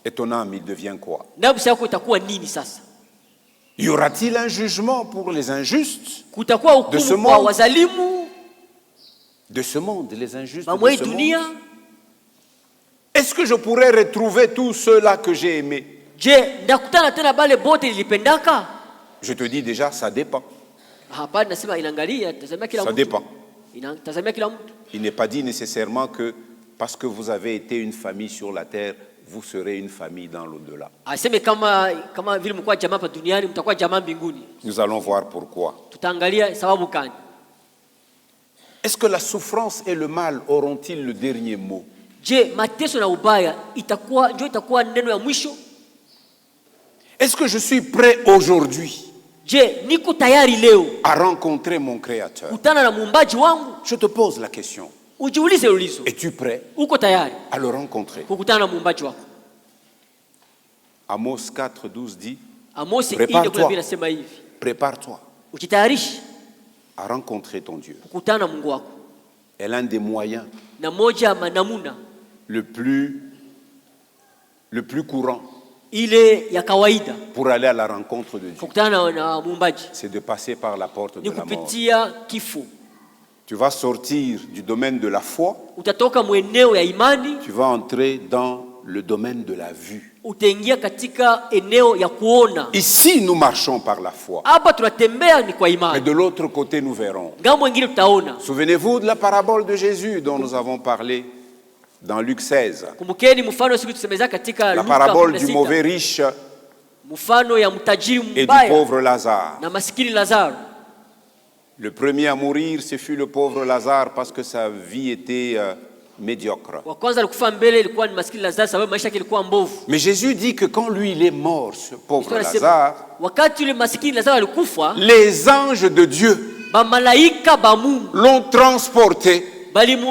Et ton âme, il devient quoi? Y aura-t-il un jugement pour les injustes de ce monde? De ce monde, les injustes de ce monde. Est-ce que je pourrais retrouver tous ceux-là que j'ai aimés? Je te dis déjà, ça dépend. Ça dépend. Il n'est pas dit nécessairement que parce que vous avez été une famille sur la terre, vous serez une famille dans l'au-delà. Nous allons voir pourquoi. Est-ce que la souffrance et le mal auront-ils le dernier mot?
Je, mateso na ubaya itakuwa neno ya mwisho?
Est-ce que je suis prêt aujourd'hui
Je, niko tayari leo
à rencontrer mon Créateur?
kutana na muumbaji wangu?
Je te pose la question.
Ujiulize ulizo.
Es-tu prêt
Uko tayari
à le rencontrer?
kukutana na muumbaji wako?
Amos 4:12 dit,
Amosi
Prépare-toi.
4:12 nasema hivi.
prépare-toi
Ujitayarishe
à rencontrer ton Dieu.
kukutana na Mungu wako.
Et l'un des moyens
Na moja manamuna
le plus courant
ile ya kawaida
pour aller à la rencontre de Dieu,
kukutana na muumbaji
c'est de passer par la porte de
ni
la mort.
kupitia kifo.
Tu vas sortir du domaine de la foi,
Utatoka mweneo ya imani,
tu vas entrer dans le domaine de la vue.
utaingia katika eneo ya kuona.
Ici, nous marchons par la foi.
Hapa tunatembea ni kwa
Mais
imani,
de l'autre côté, nous verrons.
ngambo ingine tutaona.
Souvenez-vous de la parabole de Jésus dont nous avons parlé dans Luc 16.
Kumbukeni mfano siku tusemeza katika
La
Luka
parabole du
16,
mauvais riche
mfano ya mtajiri
et du
mbaya
pauvre Lazare.
na maskini Lazaro.
Le premier à mourir, ce fut le pauvre Lazare parce que sa vie était médiocre.
Wa kwanza alikufa mbele ilikuwa ni maskini Lazaro sababu maisha yake ilikuwa mbovu.
Mais Jésus dit que quand lui il est mort, ce pauvre
Historia inasema,
Lazare,
wakati yule maskini Lazaro alikufa,
les anges de Dieu
ba malaika ba Mungu
l'ont transporté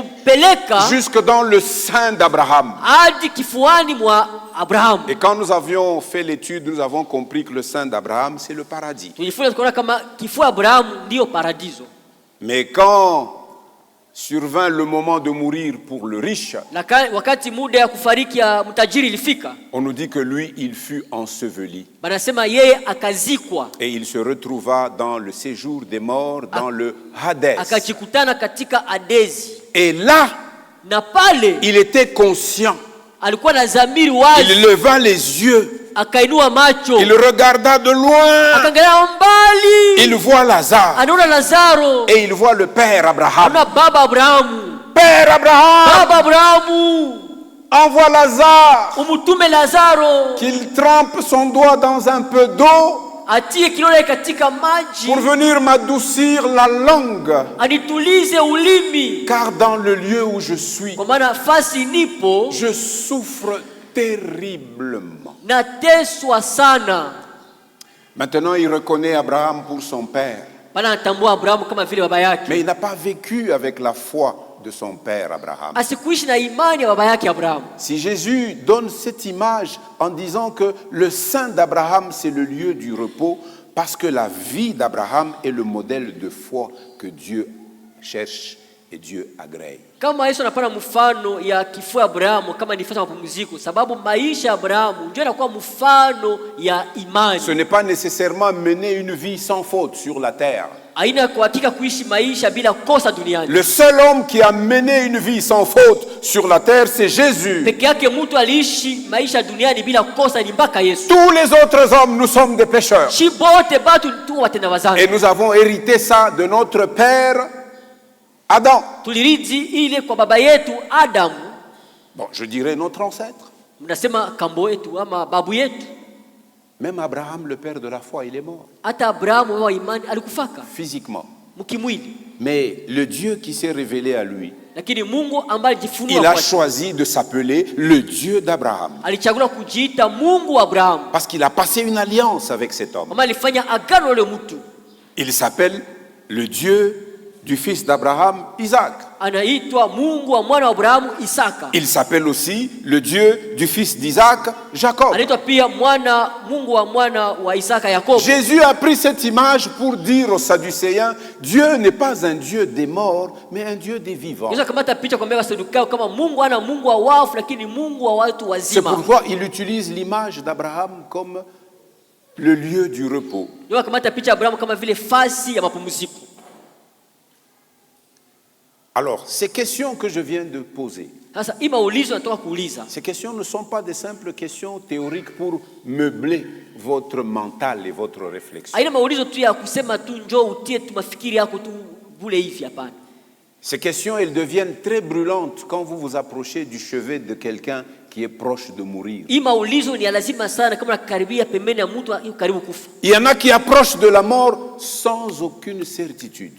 balimupeleka
jusque dans le sein d'Abraham.
hadi kifuani mwa Abrahamu.
Et quand nous avions fait l'étude, nous avons compris que le sein d'Abraham, c'est le paradis.
Tulijifunza tukaona kama kifua ya Abrahamu ndio paradiso.
Mais quand survint le moment de mourir pour le riche,
Wakati muda ya kufariki ya mtajiri ilifika,
on nous dit que lui, il fut enseveli.
banasema yeye akazikwa,
Et il se retrouva dans le séjour des morts, dans le Hadès.
akajikutana katika Hadesi.
Et là,
Na pale
il était conscient.
alikuwa na dhamiri
Il
wazi,
leva les yeux.
akainua macho,
Il regarda de loin.
akaangalia mbali,
Il voit Lazare.
anaona Lazaro,
Et il voit le père Abraham.
anaona baba Abrahamu.
Père Abraham,
Baba Abrahamu,
envoie Lazare,
umutume Lazaro
qu'il trempe son doigt dans un peu d'eau
atie kidole katika maji
pour venir m'adoucir la langue.
anitulize ulimi,
Car dans le lieu où je suis,
kwa maana fasi nipo
je souffre terriblement.
nateswa sana.
Maintenant, il reconnaît Abraham pour son père.
Bana anatambua Abrahamu kama vile baba yake,
Mais il n'a pas vécu avec la foi de son père Abraham.
asikuishi na imani ya baba yake Abrahamu.
Si Jésus donne cette image en disant que le sein d'Abraham, c'est le lieu du repos, parce que la vie d'Abraham est le modèle de foi que Dieu cherche et Dieu agrée.
Kama Yesu anapana mfano ya kifua Abrahamu kama ni fasi ya mapumziko, sababu maisha ya Abrahamu ndio yanakuwa mfano ya imani.
Ce n'est pas nécessairement mener une vie sans faute sur la terre.
Haina kwa hakika kuishi maisha bila kosa duniani.
Le seul homme qui a mené une vie sans faute sur la terre, c'est Jésus.
Peke yake mtu aliishi maisha duniani bila kosa ni mpaka Yesu.
Tous les autres hommes, nous sommes des pécheurs.
Shi bote batu tu watenda wazangu.
Et nous avons hérité ça de notre père Adam.
Tuliridi ile kwa baba yetu Adamu.
Bon, je dirais notre ancêtre.
Mnasema kambo yetu ama babu yetu.
Même Abraham, le père de la foi, il est mort.
Hata Abrahamu wa imani alikufaka
Physiquement.
mkimwili.
Mais le Dieu qui s'est révélé à lui,
Lakini Mungu ambaye
il
alijifunua
a
kwa
choisi de s'appeler le Dieu d'Abraham.
alichagua kujiita Mungu wa Abrahamu.
Parce qu'il a passé une alliance avec cet homme.
Mama alifanya agano le mtu.
Il s'appelle le Dieu du fils d'Abraham, Isaac.
Anaitwa Mungu wa mwana wa Abrahamu Isaka.
Il s'appelle aussi le Dieu du fils d'Isaac, Jacob.
Anaitwa pia Mungu wa mwana wa Isaka Yakobo.
Jésus a pris cette image pour dire aux Sadducéens, Dieu n'est pas un Dieu des morts, mais un Dieu des vivants.
Yesu akamata picha kwa Wasadukao kama Mungu ana Mungu wa wafu lakini Mungu wa watu
C'est
wazima.
pourquoi il utilise l'image d'Abraham comme le lieu du repos.
Yesu akamata picha Abrahamu kama vile fasi ya mapumziko.
Alors, ces questions que je viens de poser,
Sasa ima ulizo natoka kuuliza.
ces questions ne sont pas des simples questions théoriques pour meubler votre mental et votre réflexion.
Haina maulizo tu ya kusema tu njoo utie tu mafikiri yako tu bule hivi hapana.
Ces questions, elles deviennent très brûlantes quand vous vous approchez du chevet de quelqu'un qui est proche de mourir.
Ima ulizo ni lazima sana kama nakaribia pembeni ya mtu karibu kufa.
Il y en a qui approchent de la mort sans aucune certitude.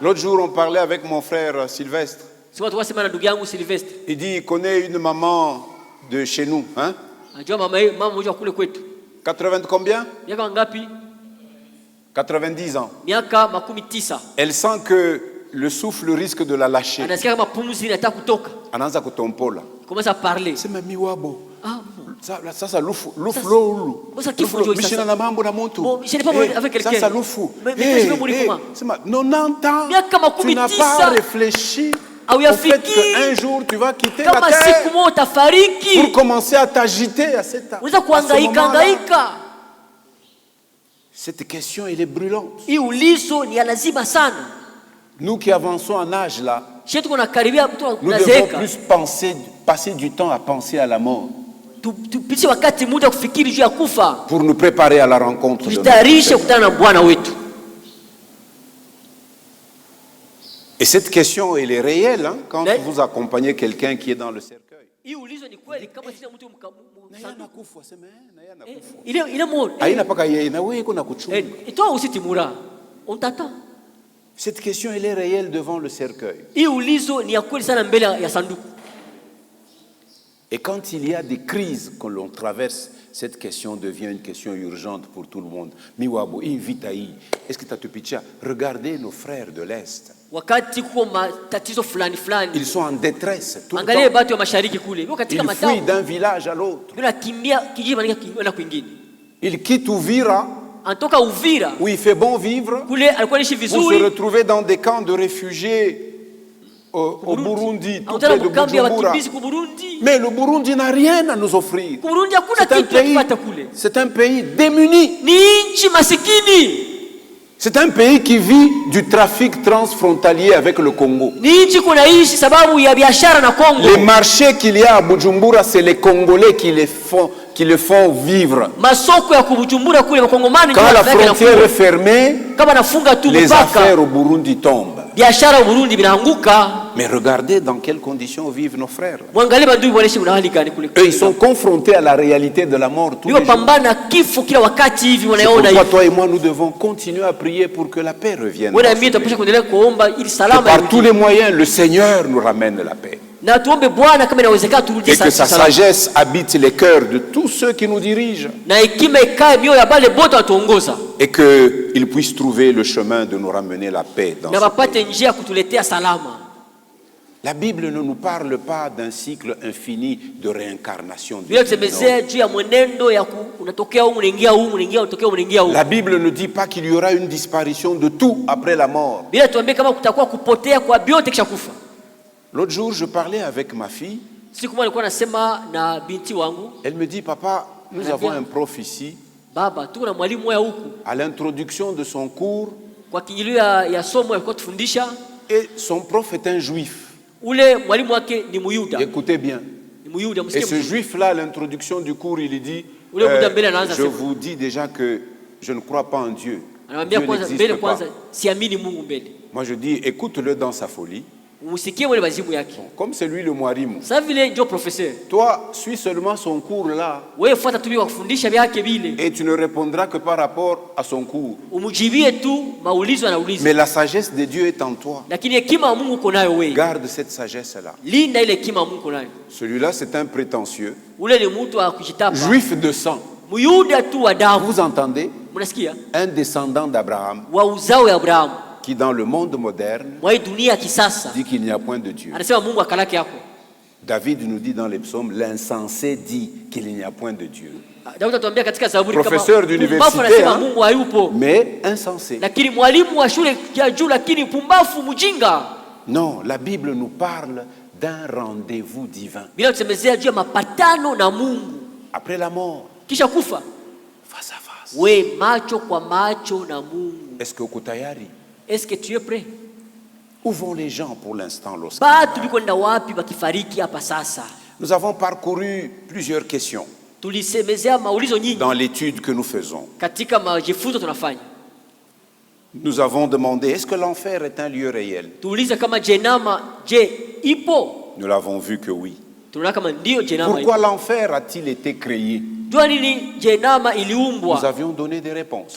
L'autre jour, on parlait avec mon frère Sylvestre. Il dit il connaît une maman de chez nous. Hein? 80 combien? 90 ans. Elle sent que le souffle risque de la lâcher. Anaanza kutompola.
Commence à parler.
C'est ma miwabo.
Ah,
Ça lufu lulu. Mishina na mambo na moto.
Bon, je n'ai pas avec quelqu'un.
Ça lufu.
Mais je vais mourir comment?
C'est ma 90 ans. Tu n'as pas réfléchi au fait qu'un jour tu vas quitter la terre pour commencer à t'agiter à ce moment-là. Cette question, elle est brûlante. Nous qui avançons en âge là, nous devons plus passer du temps à penser à la mort pour nous préparer à la rencontre de notre. Et cette question, elle est réelle hein, quand vous accompagnez quelqu'un qui est dans le cercueil.
Il est mort. Et toi aussi tu mourras. On t'attend.
Cette question, elle est réelle devant le cercueil. Et quand il y a des crises que l'on traverse, cette question devient une question urgente pour tout le monde. Miwabo, invitaï. Est-ce que tu as te pitcha? Regardez nos frères de l'Est. Ils sont en détresse tout le temps. Ils fuient d'un village à l'autre. Ils quittent Uvira, où il fait bon vivre, pour se retrouver dans des camps de réfugiés au Burundi, tout près de Bujumbura. Mais le Burundi n'a rien à nous offrir. C'est un pays démuni. C'est un pays qui vit du trafic transfrontalier avec le Congo. Les marchés qu'il y a à Bujumbura, c'est les Congolais qui le font vivre. Quand la frontière est fermée, les affaires au Burundi tombent. Mais regardez dans quelles conditions vivent nos frères. Eux, ils sont confrontés à la réalité de la mort tous les jours. C'est pourquoi toi et moi, nous devons continuer à prier pour que la paix revienne. Que par tous les moyens, le Seigneur nous ramène la paix. Et que sa sagesse habite les cœurs de tous ceux qui nous dirigent. Et qu'ils puissent trouver le chemin de nous ramener la paix dans ce pays. La Bible ne nous parle pas d'un cycle infini de réincarnation. La Bible ne dit pas qu'il y aura une disparition de tout après la mort. L'autre jour, je parlais avec ma fille. Elle me dit, papa, nous avons un prof ici. À l'introduction de son cours, et son prof est un juif. Écoutez bien. Et ce juif-là, à l'introduction du cours, il dit, je vous dis déjà que je ne crois pas en Dieu. Dieu n'existe pas. Moi, je dis, écoute-le dans sa folie. Comme c'est lui le mwarimu. Toi, suis seulement son cours là. Et tu ne répondras que par rapport à son cours. Mais la sagesse de Dieu est en toi. Garde cette sagesse-là. Celui-là, c'est un prétentieux. Juif de sang. Vous entendez? Un descendant d'Abraham. Qui dans le monde moderne dit qu'il n'y a point de Dieu. David nous dit dans les psaumes, l'insensé dit qu'il n'y a point de Dieu. Professeur d'université, hein, mais insensé. Non, la Bible nous parle d'un rendez-vous divin. Après la mort, face à face. Est-ce que ukutayari?
Est-ce que tu es prêt?
Où vont les gens pour l'instant lorsque nous avons parcouru plusieurs questions dans l'étude que nous faisons. Nous avons demandé, est-ce que l'enfer est un lieu réel? Nous l'avons vu que oui. Pourquoi l'enfer a-t-il été créé? Nous avions donné des réponses.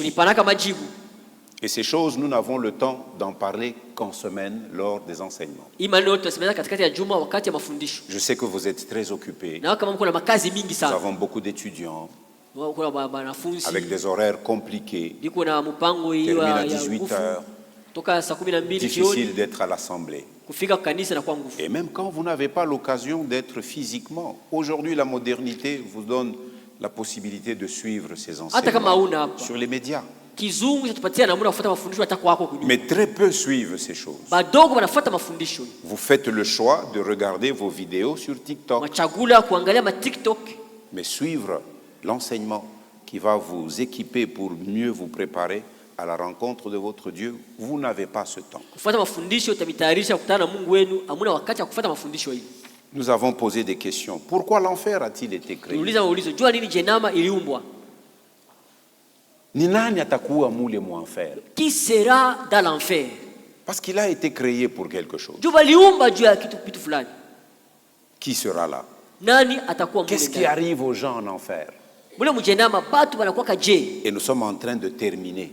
Et ces choses, nous n'avons le temps d'en parler qu'en semaine lors des enseignements. Je sais que vous êtes très occupés. Nous avons beaucoup d'étudiants avec des horaires compliqués. Terminent à 18 heures. Difficile d'être à l'assemblée. Et même quand vous n'avez pas l'occasion d'être physiquement, aujourd'hui la modernité vous donne la possibilité de suivre ces enseignements sur les médias. Mais très peu suivent ces choses. Vous faites le choix de regarder vos vidéos sur TikTok. Mais suivre l'enseignement qui va vous équiper pour mieux vous préparer à la rencontre de votre Dieu, vous n'avez pas ce temps. Nous avons posé des questions. Pourquoi l'enfer a-t-il été créé? Ni nani atakuwa mule mu enfer?
Qui sera dans l'enfer?
Parce qu'il a été créé pour quelque chose. Qui sera là? Qu'est-ce qui arrive aux gens en enfer? Et nous sommes en train de terminer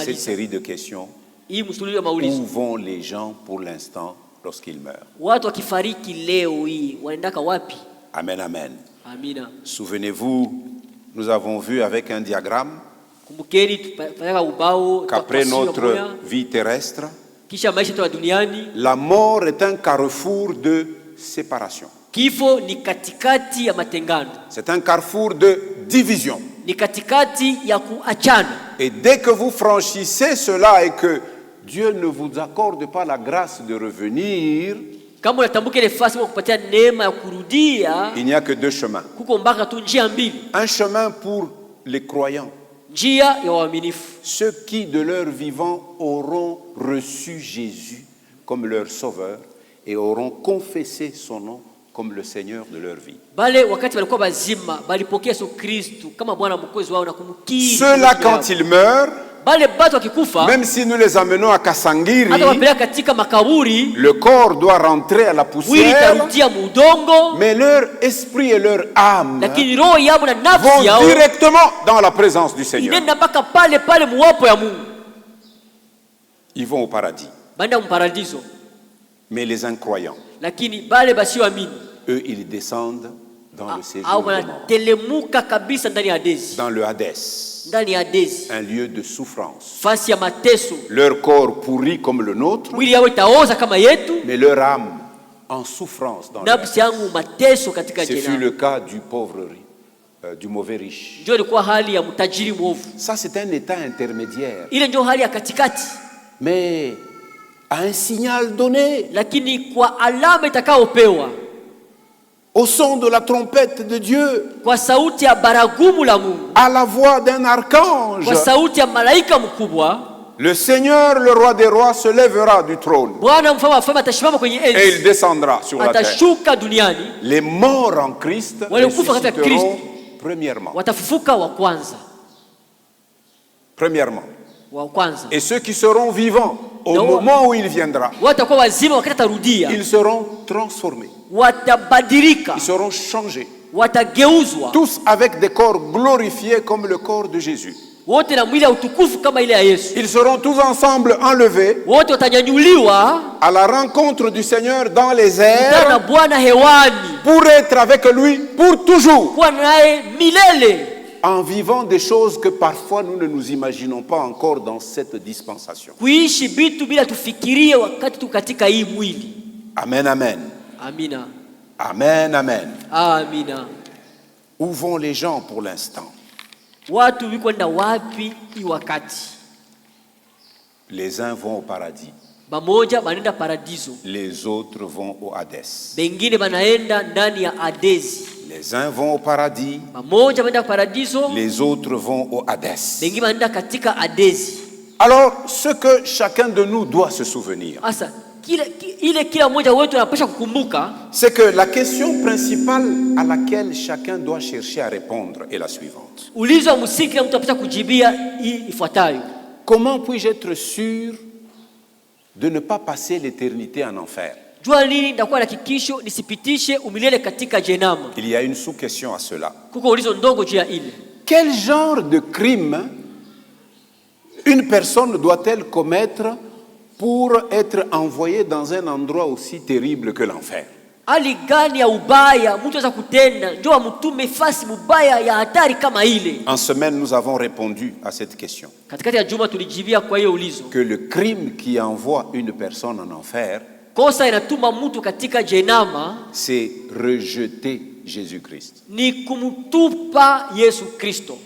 cette série de questions. Où vont les gens pour l'instant lorsqu'ils meurent? Amen, amen. Souvenez-vous, nous avons vu avec un diagramme qu'après notre vie terrestre, la mort est un carrefour de séparation. C'est un carrefour de division. Et dès que vous franchissez cela et que Dieu ne vous accorde pas la grâce de revenir, il n'y a que deux chemins. Un chemin pour les croyants, ceux qui de leur vivant auront reçu Jésus comme leur sauveur et auront confessé son nom comme le Seigneur de leur vie. Ceux-là, quand ils meurent, même si nous les amenons à Kasangiri, le corps doit rentrer à la poussière, mais leur esprit et leur âme vont directement dans la présence du Seigneur. Ils vont au paradis. Mais les incroyants, eux, ils descendent dans le séjour de mort, dans le Hadès, un lieu de souffrance. Leur corps pourri comme le nôtre, mais leur âme en souffrance dans le Hadès. Ce fut le cas du pauvre, du mauvais riche. Ça, c'est un état intermédiaire. Mais à un signal donné, au son de la trompette de Dieu, à la voix d'un archange, le Seigneur, le roi des rois, se lèvera du trône et il descendra sur la terre. Les morts en Christ ressusciteront premièrement. Et ceux qui seront vivants au moment où il viendra, ils seront transformés. Ils seront changés. Tous avec des corps glorifiés comme le corps de Jésus. Ils seront tous ensemble enlevés à la rencontre du Seigneur dans les airs pour être avec lui pour toujours, en vivant des choses que parfois nous ne nous imaginons pas encore dans cette dispensation. Amen, amen. Amen, amen. Où vont les gens pour l'instant? Les uns vont au paradis. Les autres vont au Hadès. Les uns vont au paradis. Les autres vont au Hadès. Alors, ce que chacun de nous doit se souvenir, c'est que la question principale à laquelle chacun doit chercher à répondre est la suivante. Comment puis-je être sûr de ne pas passer l'éternité en enfer? Il y a une sous-question à cela. Quel genre de crime
une personne doit-elle commettre pour être envoyée dans un endroit aussi terrible que l'enfer?
hali gani ya ubaya mtu anaweza kutenda ndio amtume fasi mubaya ya hatari kama ile?
En semaine, nous avons répondu à cette question.
Katikati ya juma tulijibia kwa hiyo ulizo.
Que le crime qui envoie une personne en enfer,
Kosa inatuma mtu katika jehanamu,
c'est rejeter Jésus-Christ.
ni kumtupa Yesu Kristo.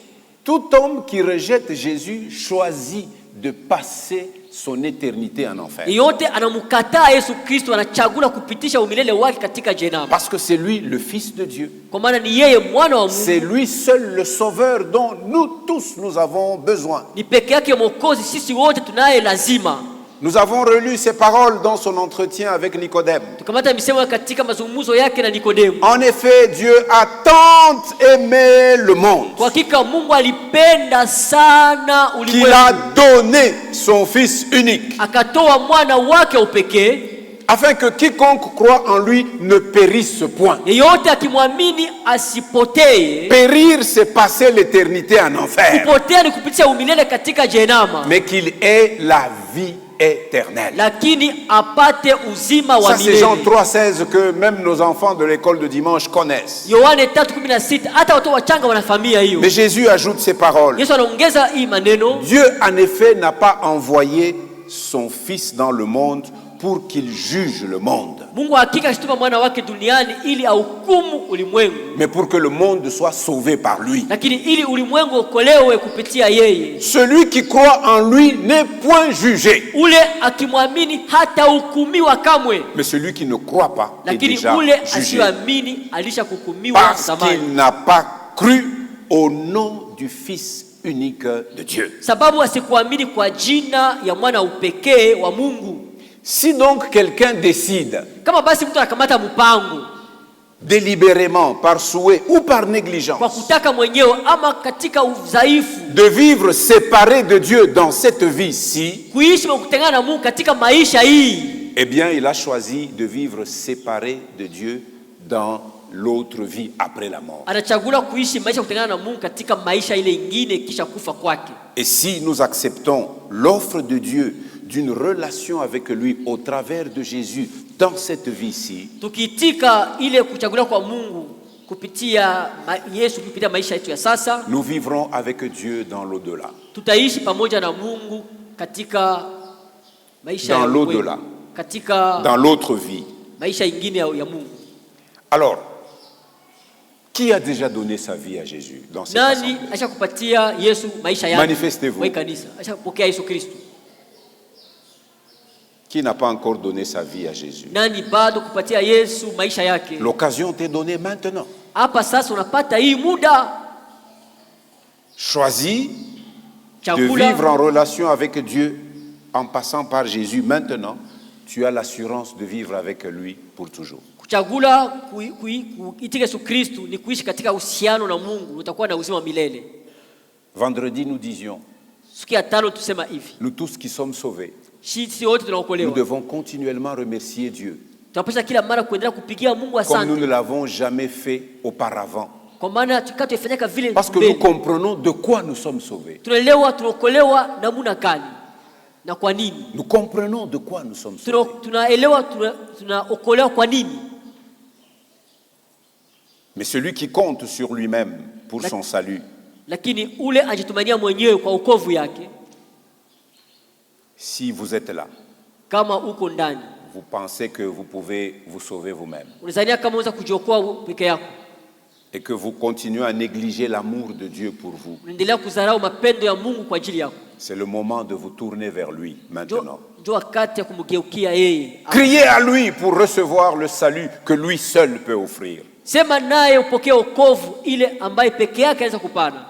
Tout homme qui rejette Jésus choisit de passer son éternité en enfer.
Yote anamkataa Yesu Kristo anachagula kupitisha umilele wake katika jehanamu.
Parce que c'est lui le Fils de Dieu.
Kwa maana ni yeye mwana wa Mungu.
C'est lui seul le sauveur dont nous tous nous avons besoin.
Ni peke yake mwokozi sisi wote tunaye lazima.
Nous avons relu ces paroles dans son entretien avec Nicodème.
Tukamata misemo katika mazungumzo yake na Nikodemu.
En effet, Dieu a tant aimé le monde
Kwa hakika Mungu alipenda sana
qu'il a
ulimwengu.
donné son Fils unique,
Akatoa mwana wake upekee
afin que quiconque croit en lui ne périsse point.
yeyote akimwamini asipotee.
Périr, c'est passer l'éternité en enfer,
Kupotea ni kupitisha umilele katika jehanamu,
mais qu'il ait la vie éternelle.
lakini apate uzima wa
Ça, c'est Jean
milele.
3,16 que même nos enfants de l'école de dimanche connaissent.
Yohane 3:16 hata watoto wachanga wanafahamia hiyo.
Mais Jésus ajoute ces paroles.
Yesu anaongeza hii maneno.
Dieu, en effet, n'a pas envoyé son Fils dans le monde pour qu'il juge le monde,
Mungu hakika alituma mwana wake duniani ili ahukumu ulimwengu,
mais pour que le monde soit sauvé par lui.
lakini ili ulimwengu okolewe kupitia yeye.
Celui qui croit en lui n'est point jugé,
Ule akimwamini hatahukumiwa kamwe,
mais celui qui ne croit pas est
lakini
déjà
ule
jugé
asiyoamini alishahukumiwa
parce
zamani,
qu'il n'a pas cru au nom du Fils unique de Dieu.
sababu asikuamini kwa jina ya mwana upekee wa Mungu.
Si donc quelqu'un décide
Kama basi mtu anakamata mpango
délibérément, par souhait ou par
kwa
négligence,
kutaka mwenyewe ama katika udhaifu
de vivre séparé de Dieu dans cette vie-ci,
kuishi na kutengana na Mungu katika maisha hii,
eh bien, il a choisi de vivre séparé de Dieu dans l'autre vie après la mort.
anachagula kuishi maisha kutengana na Mungu katika maisha ile ingine kisha kufa kwake.
Et si nous acceptons l'offre de Dieu d'une relation avec lui au travers de Jésus dans cette vie-ci,
Tukiitika ile kuchaguliwa kwa Mungu kupitia Yesu kupitia maisha yetu ya sasa,
nous vivrons avec Dieu dans l'au-delà.
tutaishi pamoja na Mungu katika maisha
Dans
ya
l'au-delà.
ulimwengu, katika
Dans l'autre vie.
maisha ingine ya Mungu.
Alors, qui a déjà donné sa vie à Jésus dans cette
Nani
assemblée?
ashakupatia Yesu maisha yake?
Manifestez-vous.
Wewe kanisa, ashakupokea Yesu Kristo.
Qui n'a pas encore donné sa vie à Jésus?
Nani bado kupatia Yesu maisha yake?
L'occasion t'est donnée maintenant.
Hapa sasa unapata hii muda.
Choisis de
Chakula
vivre en relation avec Dieu en passant par Jésus maintenant. Tu as l'assurance de vivre avec lui pour toujours.
kuchagula kuitika Yesu Kristo ni kuishi katika uhusiano na Mungu, utakuwa na uzima wa milele.
Vendredi, nous disions,
Siku ya tano tusema hivi,
nous tous qui sommes sauvés,
sisi wote
nous
tunaokolewa,
devons continuellement remercier Dieu,
tunapaswa kila mara kuendelea kupigia Mungu
comme nous ne
asante,
l'avons jamais fait auparavant.
kwa maana tukatufanyaka vile
Parce que nous
mbele.
comprenons de quoi nous sommes sauvés.
Tunaelewa tunaokolewa namna gani na kwa nini.
Nous comprenons de quoi nous sommes sauvés.
Tunaelewa tunaokolewa kwa nini.
Mais celui qui compte sur lui-même pour son salut,
Lakini ule ajitumania mwenyewe kwa wokovu yake,
si vous êtes là,
kama uko ndani,
vous pensez que vous pouvez vous sauver vous-même
unazania kama unaweza kujiokoa peke yako,
et que vous continuez à négliger l'amour de Dieu pour vous,
unaendelea kudharau mapendo ya Mungu kwa ajili yako,
c'est le moment de vous tourner vers lui maintenant.
ndio wakati ya kumgeukia yeye.
Criez à lui pour recevoir le salut que lui seul peut offrir.
Sema naye upokee wokovu ile ambaye peke yake anaweza kupana.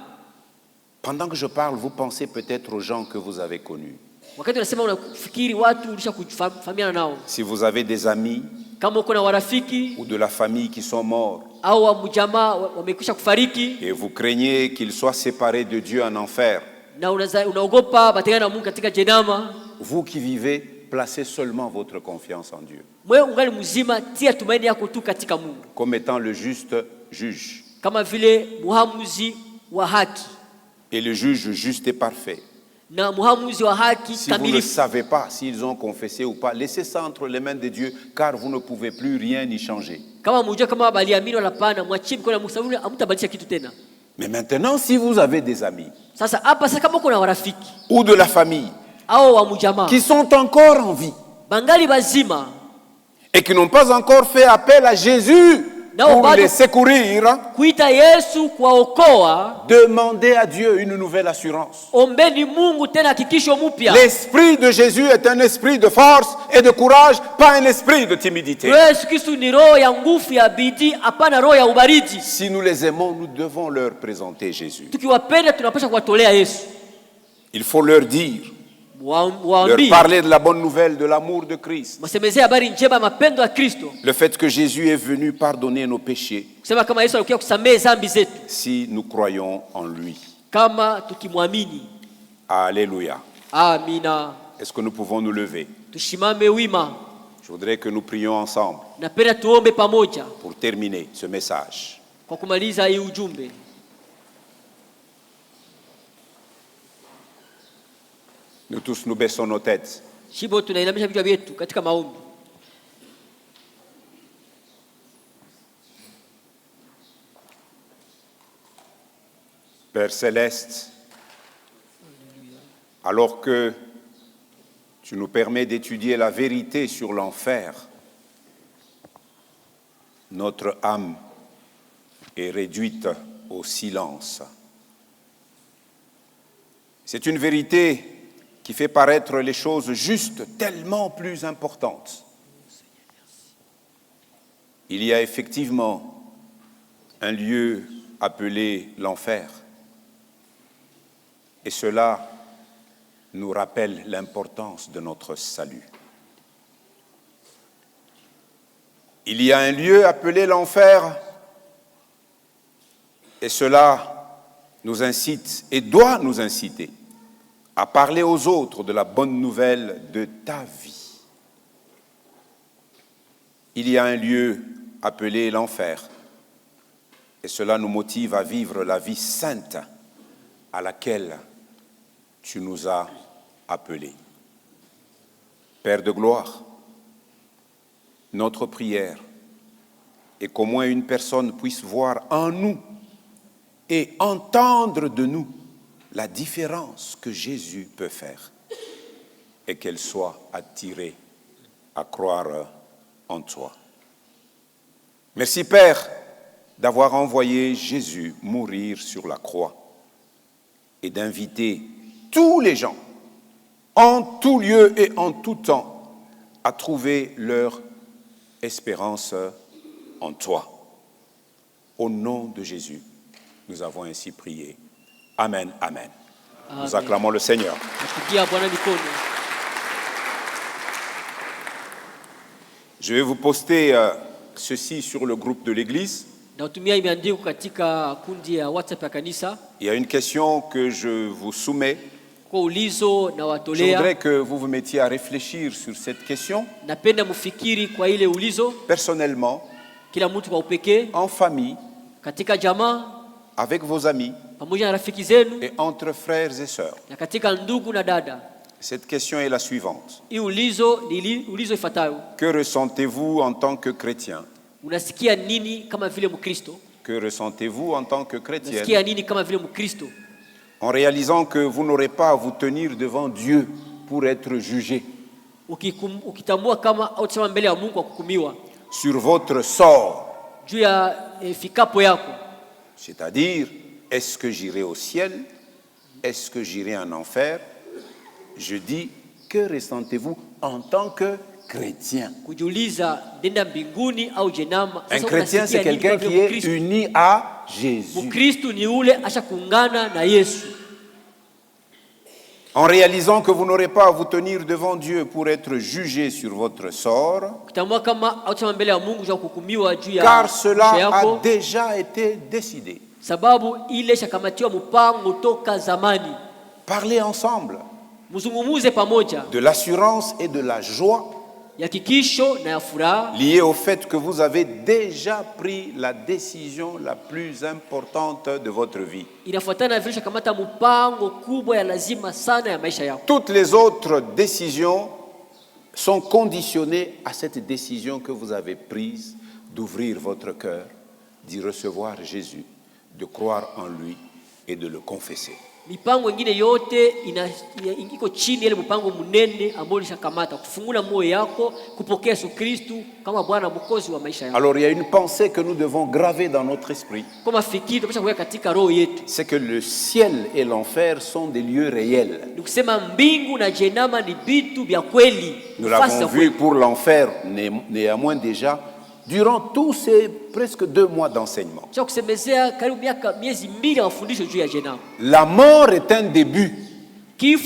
Pendant que je parle, vous pensez peut-être aux gens que vous avez connus.
Wakati unasema unafikiri watu ulishakufahamiana nao,
Si vous avez des amis
kama uko na warafiki
ou de la famille qui sont morts
au wa mjamaa wamekwisha kufariki
et vous craignez qu'ils soient séparés de Dieu en enfer,
na unaogopa batengana na Mungu katika jehanamu,
vous qui vivez, placez seulement votre confiance en Dieu
wewe ungali mzima, tia tumaini yako tu katika Mungu,
comme étant le juste juge.
kama vile muhamuzi wa haki.
Et le juge juste et parfait
na muhamuzi wa haki
Si vous ne
kamilifu.
savez pas s'ils ont confessé ou pas, laissez ça entre les mains de Dieu, car vous ne pouvez plus rien y changer.
Kama mujua kama baliamini wala hapana, mwachie mikono ya Mungu, sababu hamtabadilisha kitu tena.
Mais maintenant, si vous avez des amis
Sasa hapa sasa, kama kuna warafiki
ou de la famille
au wa mjamaa
qui sont encore en vie
bangali bazima
et qui n'ont pas encore fait appel à Jésus pour les secourir,
kuita Yesu kuwaokoa,
demandez à Dieu une nouvelle assurance.
ombeni Mungu tena hakikisho mpya.
L'esprit de Jésus est un esprit de force et de courage, pas un esprit de timidité.
Yesu Kristo ni roho ya nguvu ya bidii, hapana roho ya ubaridi.
Si nous les aimons, nous devons leur présenter Jésus.
Tukiwapenda tunapaswa kuwatolea Yesu.
Il faut leur dire, leur parler de la bonne nouvelle de l'amour de Christ.
Masemezea habari njema ya mapendo ya Kristo.
Le fait que Jésus est venu pardonner nos péchés.
Kusema kama Yesu alikuja kusamehe dhambi zetu.
Si nous croyons en lui.
Kama tukimwamini.
Alléluia.
Amina.
Est-ce que nous pouvons nous lever?
Tushimame wima.
Je voudrais que nous prions ensemble
Napenda tuombe pamoja
pour terminer ce message.
kwa kumaliza hii ujumbe.
Nous tous nous baissons nos têtes.
Shibo tunainamisha vichwa vyetu katika maombi.
Père Céleste, alors que tu nous permets d'étudier la vérité sur l'enfer, notre âme est réduite au silence. C'est une vérité qui fait paraître les choses justes tellement plus importantes. Il y a effectivement un lieu appelé l'enfer. Et cela nous rappelle l'importance de notre salut. Il y a un lieu appelé l'enfer, et cela nous incite et doit nous inciter à parler aux autres de la bonne nouvelle de ta vie. Il y a un lieu appelé l'enfer, et cela nous motive à vivre la vie sainte à laquelle tu nous as appelés. Père de gloire, notre prière est qu'au moins une personne puisse voir en nous et entendre de nous la différence que Jésus peut faire et qu'elle soit attirée à croire en toi. Merci Père d'avoir envoyé Jésus mourir sur la croix et d'inviter tous les gens, en tout lieu et en tout temps, à trouver leur espérance en toi. Au nom de Jésus, nous avons ainsi prié. Amen, amen. Nous acclamons le Seigneur. Je vais vous poster ceci sur le groupe de l'Église. Il y a une question que je vous soumets. Je voudrais que vous vous mettiez à réfléchir sur cette question. Personnellement, en famille, avec vos amis et entre frères et sœurs. Cette question est la suivante. Que ressentez-vous en tant que chrétien? Que ressentez-vous en tant que chrétienne en réalisant que vous n'aurez pas à vous tenir devant Dieu pour être jugé sur votre sort? C'est-à-dire, est-ce que j'irai au ciel? Est-ce que j'irai en enfer? Je dis, que ressentez-vous en tant que chrétien? Un chrétien, c'est quelqu'un qui est uni à Jésus. En réalisant que vous n'aurez pas à vous tenir devant Dieu pour être jugé sur votre sort, car cela a déjà été décidé. Parlez ensemble de l'assurance et de la joie
ya kikisho na ya furaha,
lié au fait que vous avez déjà pris la décision la plus importante de votre vie.
inafuatana na vile kamata mpango kubwa ya lazima sana ya maisha yako.
Toutes les autres décisions sont conditionnées à cette décision que vous avez prise d'ouvrir votre cœur, d'y recevoir Jésus, de croire en lui et de le confesser.
Mipango ingine yote iko chini ile mpango munene ambao ulishakamata kufungula moyo yako kupokea Yesu Kristo kama Bwana Mwokozi wa maisha yako.
Alors il y a une pensée que nous devons graver dans notre esprit.
Kama fikiri tunapaswa kuweka katika roho yetu.
C'est que le ciel et l'enfer sont des lieux réels.
Nikusema mbingu na jehanamu ni vitu vya kweli.
Nous l'avons vu pour l'enfer néanmoins déjà durant tous ces presque 2 mois d'enseignement. La mort est un début. Et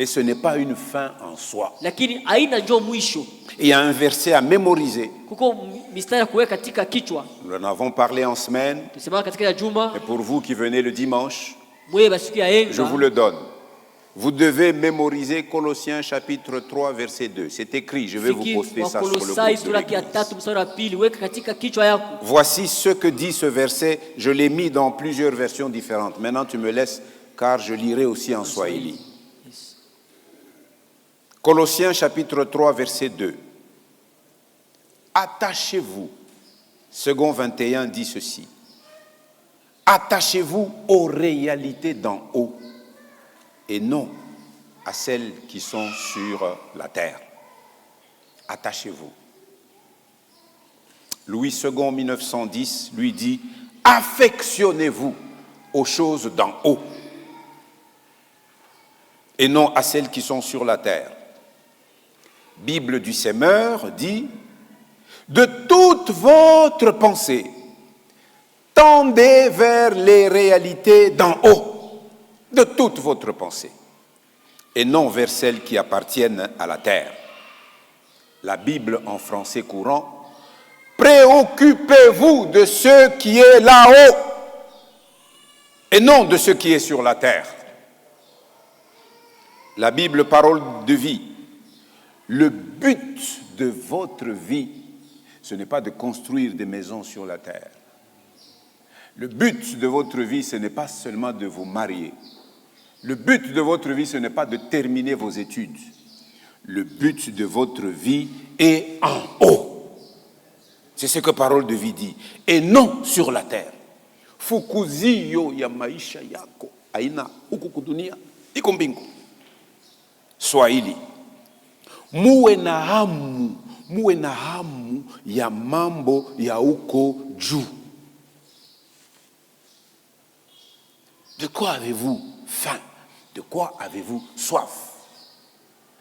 ce n'est pas une fin en soi. Il y a un verset à mémoriser. Nous en avons parlé en semaine. Et pour vous qui venez le dimanche, je vous le donne. Vous devez mémoriser Colossiens chapitre 3 verset 2. C'est écrit, je vais vous poster ça sur le groupe de l'église. Voici ce que dit ce verset. Je l'ai mis dans plusieurs versions différentes. Maintenant tu me laisses, car je lirai aussi en Swahili. Colossiens chapitre 3 verset 2. Attachez-vous. Second 21 dit ceci. Attachez-vous aux réalités d'en haut et non à celles qui sont sur la terre. Attachez-vous. Louis II, 1910, lui dit « Affectionnez-vous aux choses d'en haut et non à celles qui sont sur la terre. » Bible du Semeur dit « De toute votre pensée, tendez vers les réalités d'en haut. » De toute votre pensée, et non vers celles qui appartiennent à la terre. La Bible en français courant, préoccupez-vous de ce qui est là-haut, et non de ce qui est sur la terre. La Bible, parole de vie, le but de votre vie, ce n'est pas de construire des maisons sur la terre. Le but de votre vie, ce n'est pas seulement de vous marier. Le but de votre vie, ce n'est pas de terminer vos études. Le but de votre vie est en haut. C'est ce que parole de vie dit. Et non sur la terre. Fukuzio ya maisha yako aina huku kudunia iko mbingu. Swahili. Muwe na hamu ya mambo ya huko juu. De quoi avez-vous faim? De quoi avez-vous soif?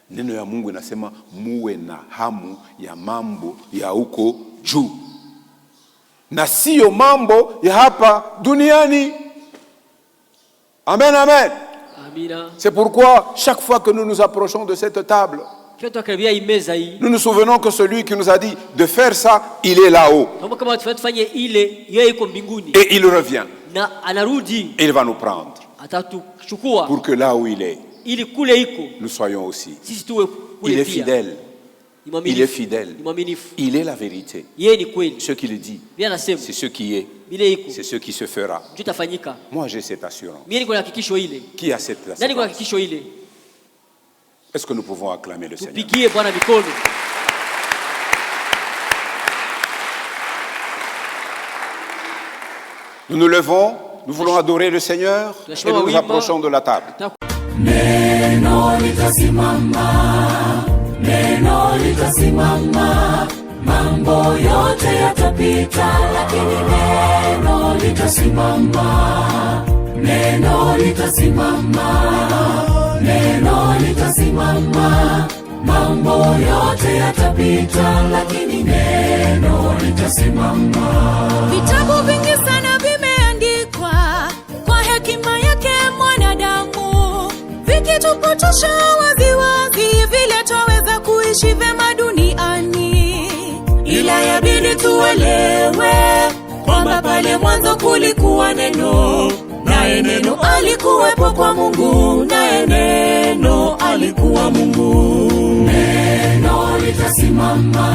Neno ya Mungu inasema muwe na hamu ya mambo ya huko juu. Na sio mambo ya hapa duniani. Amen, amen.
Amina.
C'est pourquoi chaque fois que nous nous approchons de cette table, nous nous souvenons que celui qui nous a dit de faire ça, il est là-haut. Et il revient. Et il va nous prendre. Pour que là où il est, nous soyons aussi. Il est fidèle. Il est fidèle. Il est la vérité. Ce qu'il dit, c'est ce qui est. C'est ce qui se fera. Moi, j'ai cette assurance. Qui a cette assurance? Est-ce que nous pouvons acclamer le Seigneur? Nous nous levons, nous voulons adorer le Seigneur et nous nous approchons de la table.
Neno litasimama, mambo yote yatapita, lakini neno litasimama. Neno litasimama, mambo yote yatapita, lakini neno litasimama.
Vitabu vingi sana vimeandikwa kwa hekima yake mwanadamu, vikitupotosha waziwazi vile twaweza kuishi vema duniani. Ila yabidi tuelewe kwamba pale mwanzo kulikuwa neno, na naye neno alikuwepo kwa Mungu, naye neno alikuwa Mungu.
Neno litasimama,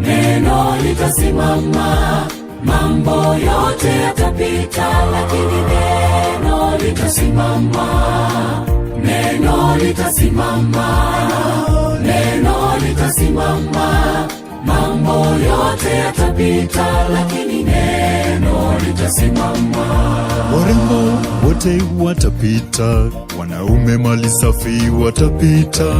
neno litasimama, mambo yote yatapita, lakini neno litasimama, neno litasimama, neno litasimama, mambo yote yatapita, lakini neno litasimama.
Warembo wote watapita, wanaume mali safi watapita.